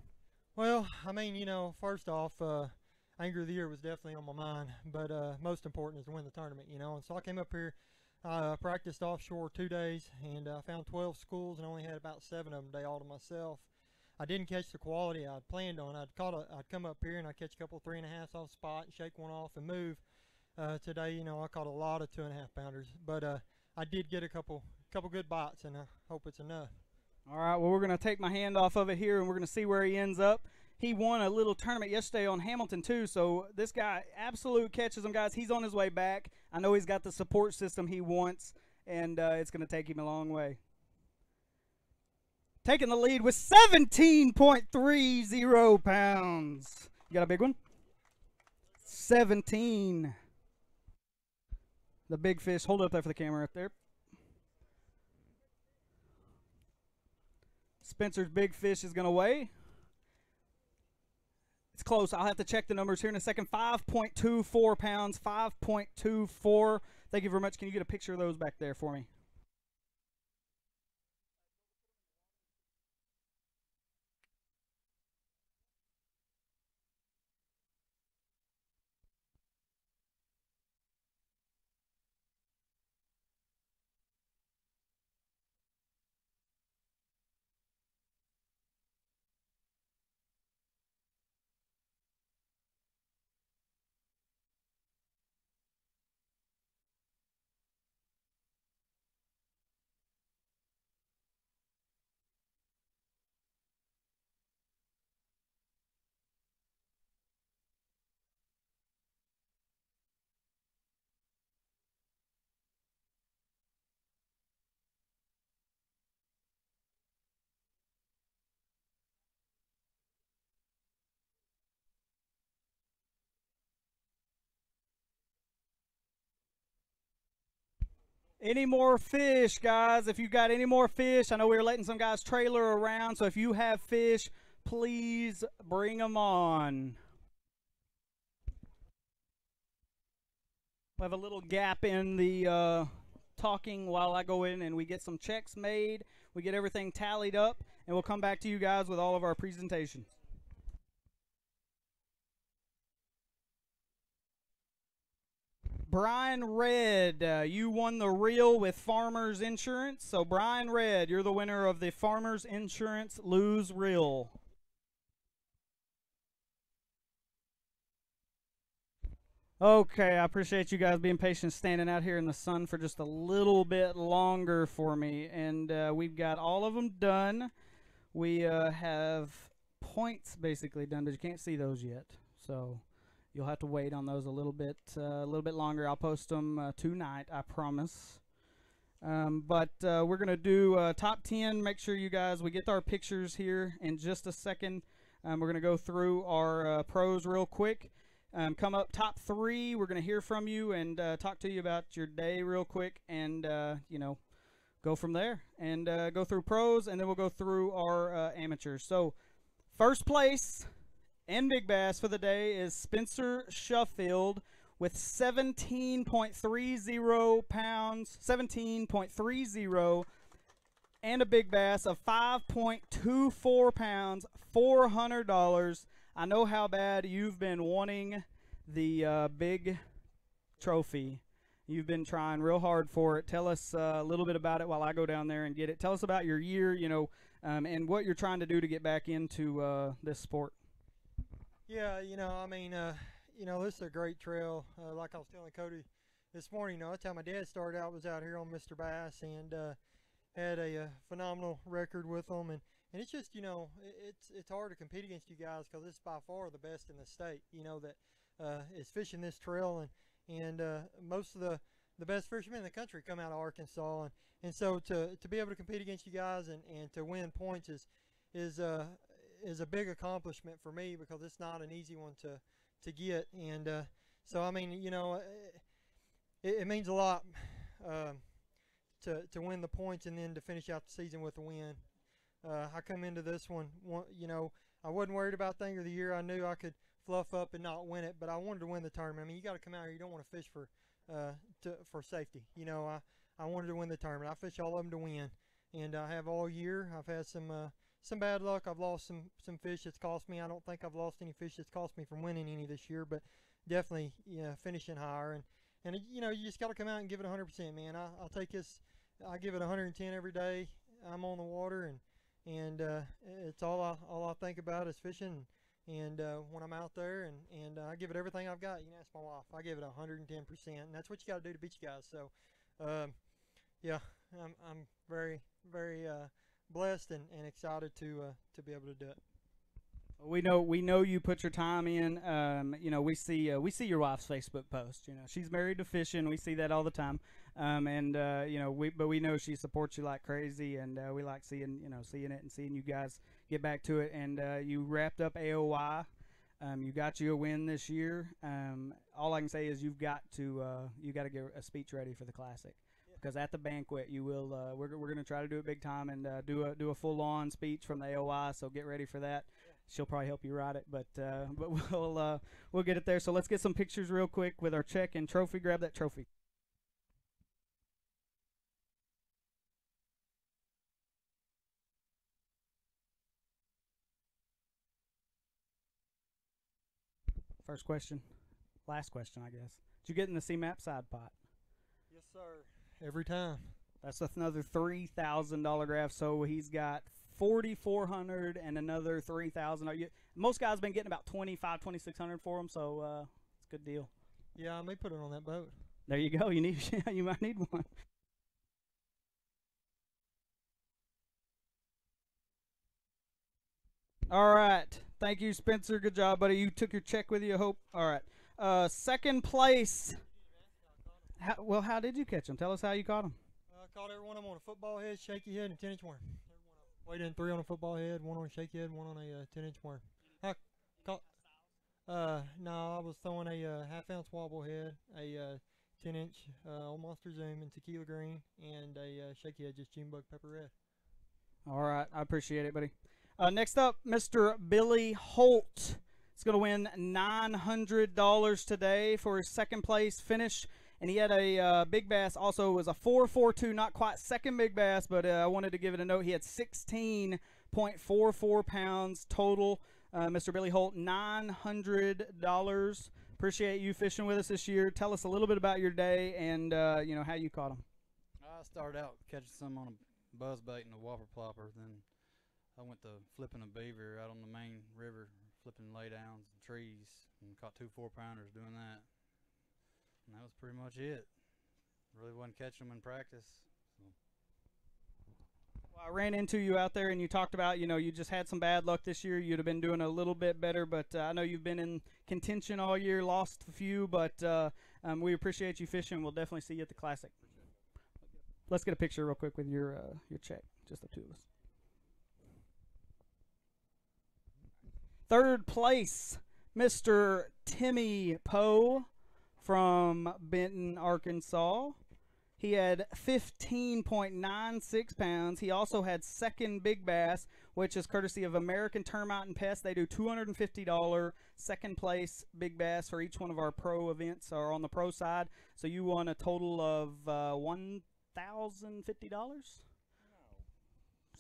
Well, I mean, first off, Angler of the Year was definitely on my mind, but most important is to win the tournament, and so I came up here, practiced offshore 2 days, and I found 12 schools and only had about 7 of them today all to myself. I didn't catch the quality I'd planned on. I'd come up here and I'd catch a couple of 3.5s off spot and shake one off and move. Today, I caught a lot of 2.5 pounders, but I did get a couple good bites, and I hope it's enough. All right, well, we're going to take my hand off of it here, and we're going to see where he ends up. He won a little tournament yesterday on Hamilton, too, so this guy absolute catches them, guys. He's on his way back. I know he's got the support system he wants, and it's going to take him a long way. Taking the lead with 17.30 pounds. You got a big one? 17. The big fish. Hold it up there for the camera up there. Spencer's big fish is going to weigh. It's close. I'll have to check the numbers here in a second. 5.24 pounds. 5.24. Thank you very much. Can you get a picture of those back there for me? Any more fish, guys? If you got any more fish, I know we were letting some guys trailer around, so if you have fish, please bring them on. We have a little gap in the talking while I go in and we get some checks made. We get everything tallied up, and we'll come back to you guys with all of our presentations. Brian Red, you won the reel with Farmers Insurance. So Brian Red, you're the winner of the Farmers Insurance Lose Reel. Okay, I appreciate you guys being patient standing out here in the sun for just a little bit longer for me. And we've got all of them done. We have points basically done, but you can't see those yet. So you'll have to wait on those a little bit longer. I'll post them tonight, I promise. But we're going to do top 10. Make sure you guys, we get our pictures here in just a second. We're going to go through our pros real quick. Come up top 3. We're going to hear from you and talk to you about your day real quick, and you know, go from there and go through pros, and then we'll go through our amateurs. So first place and big bass for the day is Spencer Shuffield with 17.30 pounds, 17.30, and a big bass of 5.24 pounds, $400. I know how bad you've been wanting the big trophy. You've been trying real hard for it. Tell us a little bit about it while I go down there and get it. Tell us about your year, you know, and what you're trying to do to get back into this sport. Yeah, you know, I mean, you know, this is a great trail. Like I was telling Cody this morning, you know, that's how my dad started out, was out here on Mrbass, and had a phenomenal record with them. And it's just, you know, it's hard to compete against you guys because it's by far the best in the state, you know, that is fishing this trail. And most of the best fishermen in the country come out of Arkansas. And so to be able to compete against you guys and to win points is a big accomplishment for me, because it's not an easy one to get. And so, I mean, you know, it means a lot to win the points and then to finish out the season with a win. I come into this one, you know, I wasn't worried about thing of the year. I knew I could fluff up and not win it, but I wanted to win the tournament. I mean, you got to come out here. You don't want to fish for safety. You know, I wanted to win the tournament. I fish all of them to win, and I have all year. I've had some bad luck. I've lost some fish that's cost me. I don't think I've lost any fish that's cost me from winning any this year, but definitely, yeah, finishing higher. And you know, you just got to come out and give it 100%, man. I'll take this. I give it 110 every day I'm on the water, and it's all I think about is fishing. And when I'm out there, and I give it everything I've got. You can ask my wife. I give it 110%, and that's what you got to do to beat you guys. So, yeah, I'm very, very blessed and excited to be able to do it. We know you put your time in. You know, we see your wife's Facebook post. You know, she's married to fishing. We see that all the time. You know, we know she supports you like crazy, and we like seeing it and seeing you guys get back to it. And you wrapped up AOY. You got you a win this year. All I can say is you got to get a speech ready for the Classic, because at the banquet you will. We're going to try to do it big time and do a full-on speech from the AOY. So get ready for that. She'll probably help you write it, but we'll get it there. So let's get some pictures real quick with our check and trophy. Grab that trophy. First question, last question, I guess. Did you get in the CMAP side pot? Yes, sir. Every time. That's another $3,000 graph. So he's got 4,400 and another 3,000. Most guys been getting about 2,600 for them, so it's a good deal. Yeah, I may put it on that boat. There you go. You might need one. All right. Thank you, Spencer. Good job, buddy. You took your check with you, I hope. All right. Second place. How did you catch them? Tell us how you caught them. I caught every one of them on a football head, shaky head, and 10-inch worm. Weighed in 3 on a football head, 1 on a shaky head, 1 on a 10-inch worm. No, I was throwing a half-ounce wobble head, a 10-inch Old Monster Zoom and tequila green, and a shaky head, just June bug pepper red. All right, I appreciate it, buddy. Next up, Mr. Billy Holt. He's going to win $900 today for his second place finish. And he had a big bass. Also, it was a 4.42, not quite second big bass, but I wanted to give it a note. He had 16.44 pounds total. Mr. Billy Holt, $900. Appreciate you fishing with us this year. Tell us a little bit about your day and you know, how you caught them. I started out catching some on a buzz bait and a whopper plopper. Then I went to flipping a beaver out on the main river, flipping laydowns and trees, and caught 2 4-pounders doing that. And that was pretty much it. Really wasn't catching them in practice. Well, I ran into you out there and you talked about, you know, you just had some bad luck this year. You'd have been doing a little bit better, but I know you've been in contention all year, lost a few, but we appreciate you fishing. We'll definitely see you at the Classic. Let's get a picture real quick with your check, just the two of us. Third place, Mr. Timmy Poe from Benton, Arkansas. He had 15.96 pounds. He also had second big bass, which is courtesy of American Termite and Pest. They do $250 second place big bass for each one of our pro events or on the pro side. So you won a total of $1,050?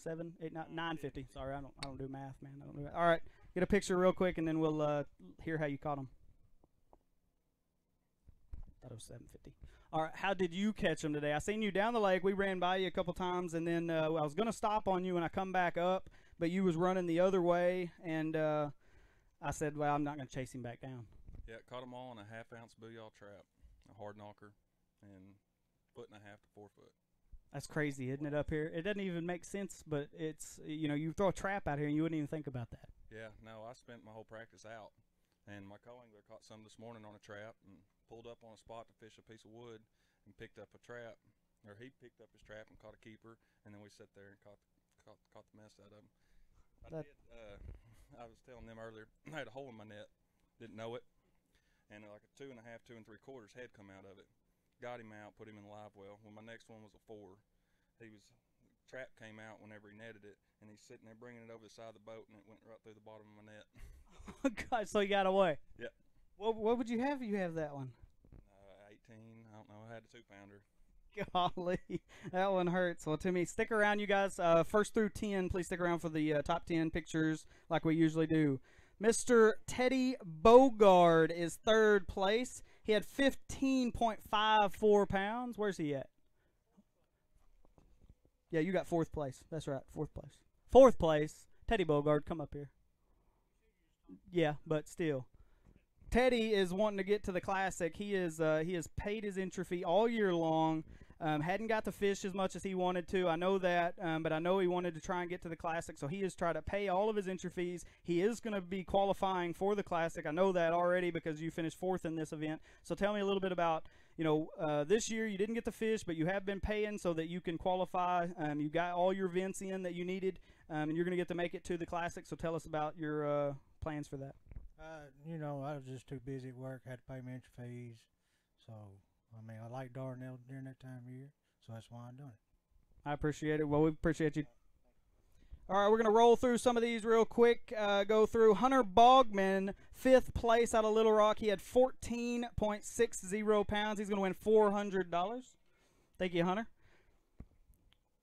$950. Sorry, I don't do math, man. I don't do that. All right, get a picture real quick, and then we'll hear how you caught them. Thought it was $750. All right, how did you catch them today? I seen you down the lake. We ran by you a couple times, and then I was going to stop on you when I come back up, but you was running the other way, and I said, well, I'm not going to chase him back down. Yeah, caught them all in a 1/2-ounce booyah trap, a hard knocker, and 1.5 to 4 foot. That's crazy, isn't it, up here? It doesn't even make sense, but it's, you know, you throw a trap out here, and you wouldn't even think about that. Yeah, no, I spent my whole practice out, and my co-angler caught some this morning on a trap and pulled up on a spot to fish a piece of wood and picked up a trap, or he picked up his trap and caught a keeper, and then we sat there and caught the mess out of him. I was telling them earlier, I had a hole in my net, didn't know it, and like a 2 1/2, 2 3/4 head come out of it. Got him out, put him in the live well. Well, my next one was a 4. Trap came out whenever he netted it, and he's sitting there bringing it over the side of the boat, and it went right through the bottom of my net. Oh, God, so you got away. Yeah. What would you have if you have that one? 18, I don't know, I had a 2-pounder. Golly, that one hurts. Well, Timmy, stick around, you guys. First through 10, please stick around for the top 10 pictures like we usually do. Mr. Teddy Bogard is third place. He had 15.54 pounds. Where's he at? Yeah, you got fourth place. That's right, fourth place. Fourth place, Teddy Bogard, come up here. Yeah, but still. Teddy is wanting to get to the Classic. He has paid his entry fee all year long. Hadn't got to fish as much as he wanted to. I know that, but I know he wanted to try and get to the Classic, so he has tried to pay all of his entry fees. He is going to be qualifying for the Classic. I know that already because you finished fourth in this event. So tell me a little bit about, you know, this year you didn't get to fish, but you have been paying so that you can qualify. You got all your events in that you needed, and you're going to get to make it to the Classic. So tell us about your plans for that. You know, I was just too busy at work. Had to pay my entry fees. So, I mean, I like Darnell during that time of year, so that's why I'm doing it. I appreciate it. Well, we appreciate you. All right, we're going to roll through some of these real quick. Go through Hunter Bogman, 5th place out of Little Rock. He had 14.60 pounds. He's going to win $400. Thank you, Hunter.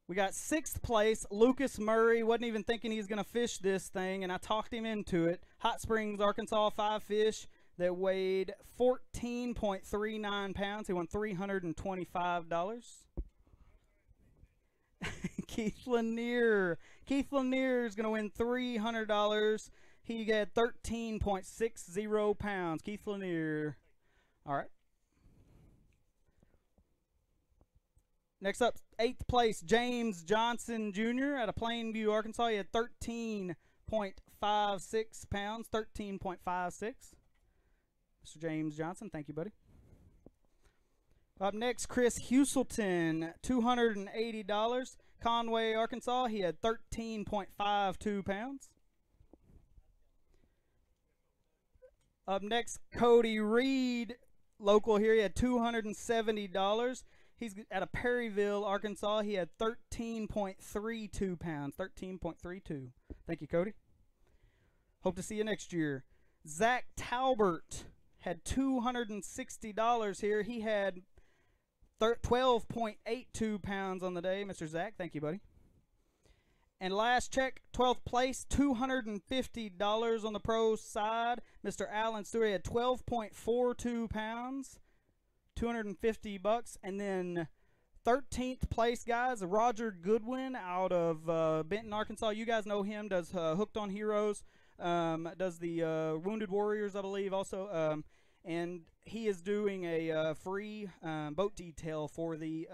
We got 6th place, Lucas Murray. Wasn't even thinking he was going to fish this thing, and I talked him into it. Hot Springs, Arkansas, 5 fish that weighed 14.39 pounds. He won $325. Keith Lanier. Keith Lanier is going to win $300. He had 13.60 pounds. Keith Lanier. All right. Next up, 8th place, James Johnson Jr. out of Plainview, Arkansas. He had 13.56 pounds, 13.56. Mr. James Johnson, thank you, buddy. Up next, Chris Huselton, $280. Conway, Arkansas. He had 13.52 pounds. Up next, Cody Reed, local here. He had $270. He's out of Perryville, Arkansas. He had 13.32 pounds. 13.32. Thank you, Cody. Hope to see you next year. Zach Talbert had $260 here. He had 12.82 pounds on the day, Mr. Zach. Thank you, buddy. And last check, 12th place, $250 on the pro side. Mr. Allen Stewart had 12.42 pounds, $250. And then 13th place, guys, Roger Goodwin out of Benton, Arkansas. You guys know him, does Hooked on Heroes, does the Wounded Warriors, I believe, also. And he is doing a free boat detail for the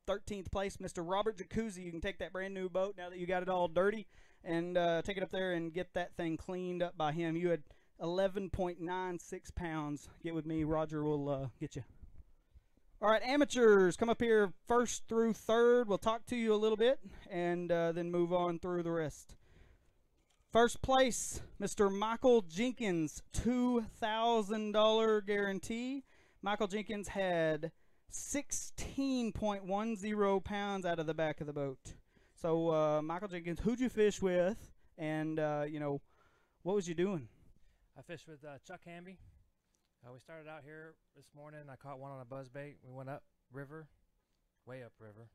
13th place, Mr. Robert Jacuzzi. You can take that brand new boat now that you got it all dirty and take it up there and get that thing cleaned up by him. You had 11.96 pounds. Get with me. Roger will get you. All right, amateurs, come up here first through third. We'll talk to you a little bit and then move on through the rest. First place, Mr. Michael Jenkins, $2,000 guarantee. Michael Jenkins had 16.10 pounds out of the back of the boat. So, Michael Jenkins, who'd you fish with? And, you know, what was you doing? I fished with Chuck Hamby. We started out here this morning. I caught one on a buzzbait. We went up river, way up river,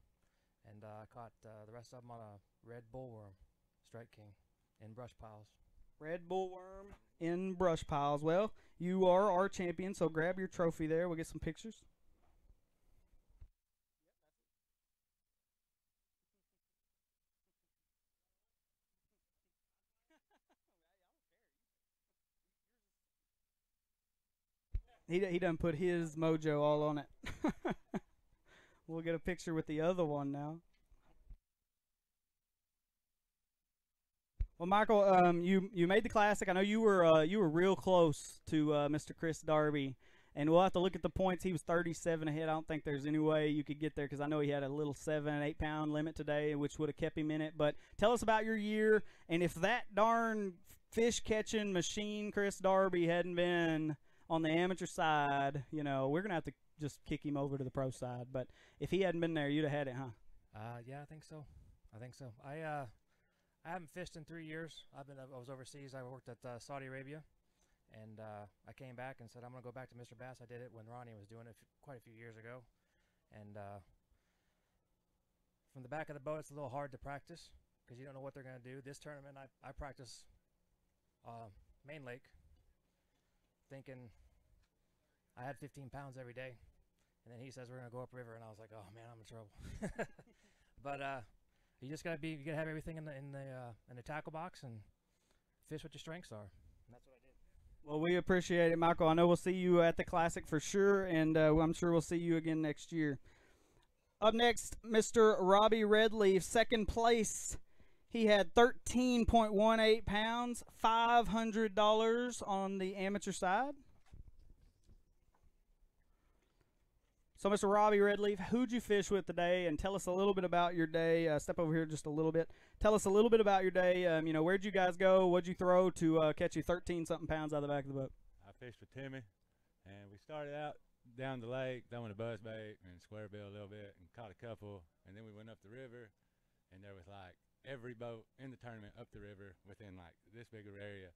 and I caught the rest of them on a red bullworm, Strike King, in brush piles. Red bullworm in brush piles. Well, you are our champion, so grab your trophy there. We'll get some pictures. He done put his mojo all on it. We'll get a picture with the other one now. Well, Michael, you made the classic. I know you were real close to Mr. Chris Darby, and we'll have to look at the points. He was 37 ahead. I don't think there's any way you could get there because I know he had a little 7-8 pound limit today, which would have kept him in it. But tell us about your year, and if that darn fish catching machine Chris Darby hadn't been on the amateur side, you know, we're gonna have to just kick him over to the pro side. But if he hadn't been there, you'd have had it, huh? Yeah, I think so. I haven't fished in 3 years. I was overseas. I worked at Saudi Arabia, and I came back and said I'm gonna go back to Mrbass. I did it when Ronnie was doing it quite a few years ago, and from the back of the boat, it's a little hard to practice because you don't know what they're gonna do. This tournament, I practice main lake, thinking I had 15 pounds every day, and then he says we're gonna go upriver, and I was like, oh man, I'm in trouble. But you just gotta have everything in the tackle box and fish what your strengths are. And that's what I did. Well, we appreciate it, Michael. I know we'll see you at the Classic for sure, and I'm sure we'll see you again next year. Up next, Mr. Robbie Redleaf, second place. He had 13.18 pounds, $500 on the amateur side. So, Mr. Robbie Redleaf, who'd you fish with today? And tell us a little bit about your day. Step over here just a little bit. Tell us a little bit about your day. You know, where'd you guys go? What'd you throw to catch you 13-something pounds out of the back of the boat? I fished with Timmy, and we started out down the lake, throwing a buzzbait and square bill a little bit, and caught a couple. And then we went up the river, and there was like every boat in the tournament up the river within like this big of area.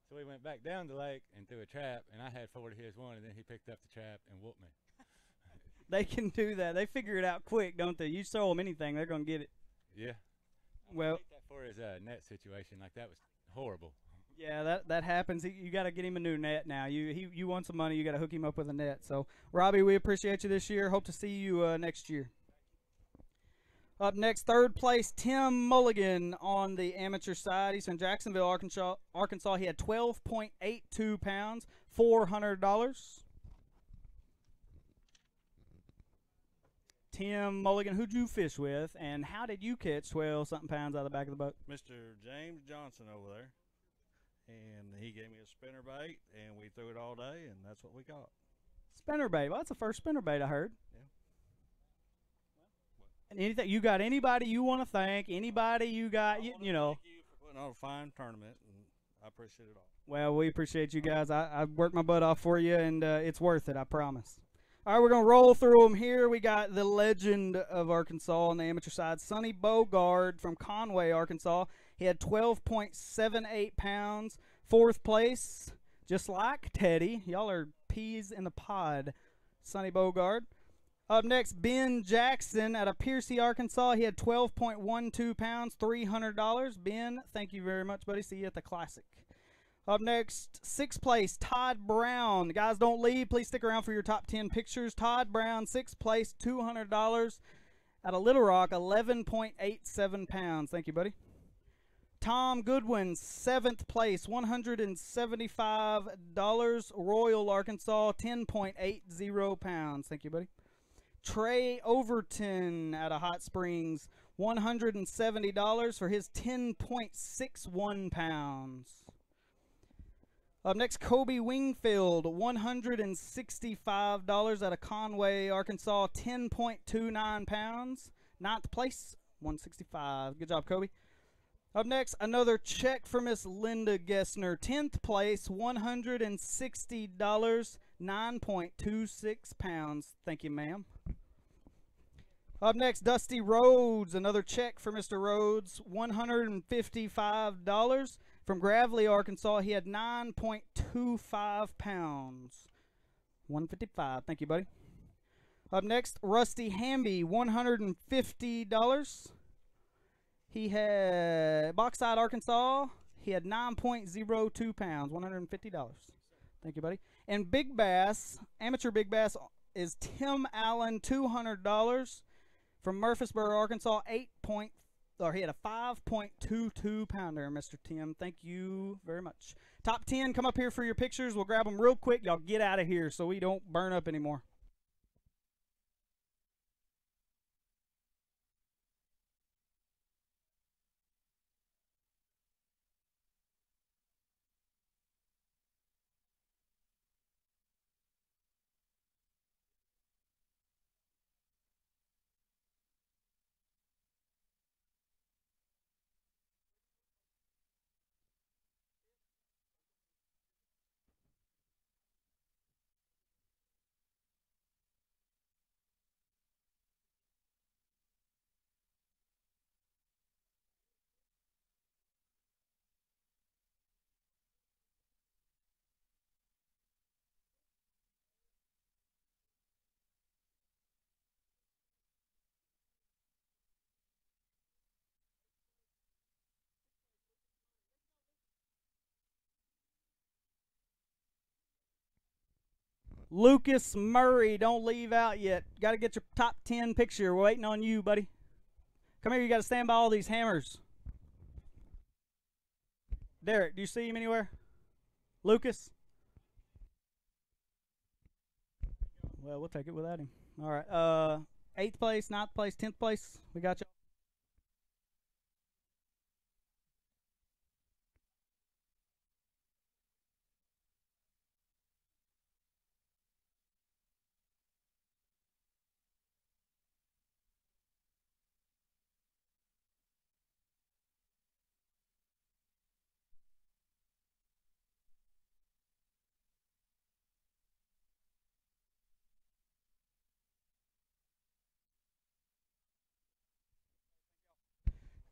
So we went back down the lake and threw a trap, and I had 4 to his 1, and then he picked up the trap and whooped me. They can do that. They figure it out quick, don't they? You throw them anything, they're going to get it. Yeah. Well, I hate that for his net situation. Like, that was horrible. Yeah, that happens. You got to get him a new net now. You want some money, you got to hook him up with a net. So, Robbie, we appreciate you this year. Hope to see you next year. Up next, third place, Tim Mulligan on the amateur side. He's from Jacksonville, Arkansas. He had 12.82 pounds, $400. Tim Mulligan, who'd you fish with, and how did you catch 12-something pounds out of the back of the boat? Mr. James Johnson over there, and he gave me a spinnerbait, and we threw it all day, and that's what we caught. Spinnerbait. Well, that's the first spinnerbait I heard. Yeah. And anything you got? Anybody you want to thank? Anybody you got? You know. Thank you for putting on a fine tournament, and I appreciate it all. Well, we appreciate you guys. I worked my butt off for you, and it's worth it. I promise. All right, we're going to roll through them here. We got the legend of Arkansas on the amateur side, Sonny Bogard from Conway, Arkansas. He had 12.78 pounds, fourth place, just like Teddy. Y'all are peas in the pod, Sonny Bogard. Up next, Ben Jackson out of Piercy, Arkansas. He had 12.12 pounds, $300. Ben, thank you very much, buddy. See you at the Classic. Up next, 6th place, Todd Brown. Guys, don't leave. Please stick around for your top 10 pictures. Todd Brown, 6th place, $200. Out of Little Rock, 11.87 pounds. Thank you, buddy. Tom Goodwin, 7th place, $175. Royal, Arkansas, 10.80 pounds. Thank you, buddy. Trey Overton out of Hot Springs, $170 for his 10.61 pounds. Up next, Kobe Wingfield, $165 out of Conway, Arkansas, 10.29 pounds. 9th place, $165. Good job, Kobe. Up next, another check for Miss Linda Gessner, 10th place, $160, 9.26 pounds. Thank you, ma'am. Up next, Dusty Rhodes, another check for Mr. Rhodes, $155. From Gravely, Arkansas, he had 9.25 pounds. $155. Thank you, buddy. Up next, Rusty Hamby, $150. He had Bauxite, Arkansas. He had 9.02 pounds, $150. Thank you, buddy. And Big Bass, amateur Big Bass, is Tim Allen, $200. From Murfreesboro, Arkansas, he had a 5.22 pounder, Mr. Tim. Thank you very much. Top 10, come up here for your pictures. We'll grab them real quick. Y'all get out of here so we don't burn up anymore. Lucas Murray, don't leave out yet. Got to get your top 10 picture. We're waiting on you, buddy. Come here, you got to stand by all these hammers. Derek, do you see him anywhere? Lucas? Well, we'll take it without him. All right. 8th place, 9th place, 10th place. We got you.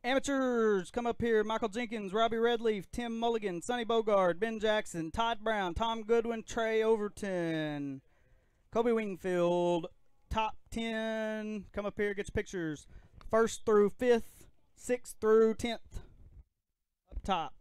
Amateurs, come up here. Michael Jenkins, Robbie Redleaf, Tim Mulligan, Sonny Bogard, Ben Jackson, Todd Brown, Tom Goodwin, Trey Overton, Kobe Wingfield. Top 10, come up here, get your pictures. 1st through 5th, 6th through 10th. Up top.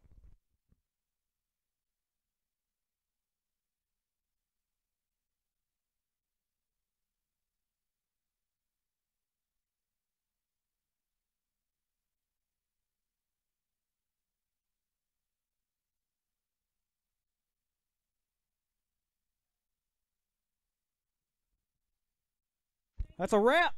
That's a wrap.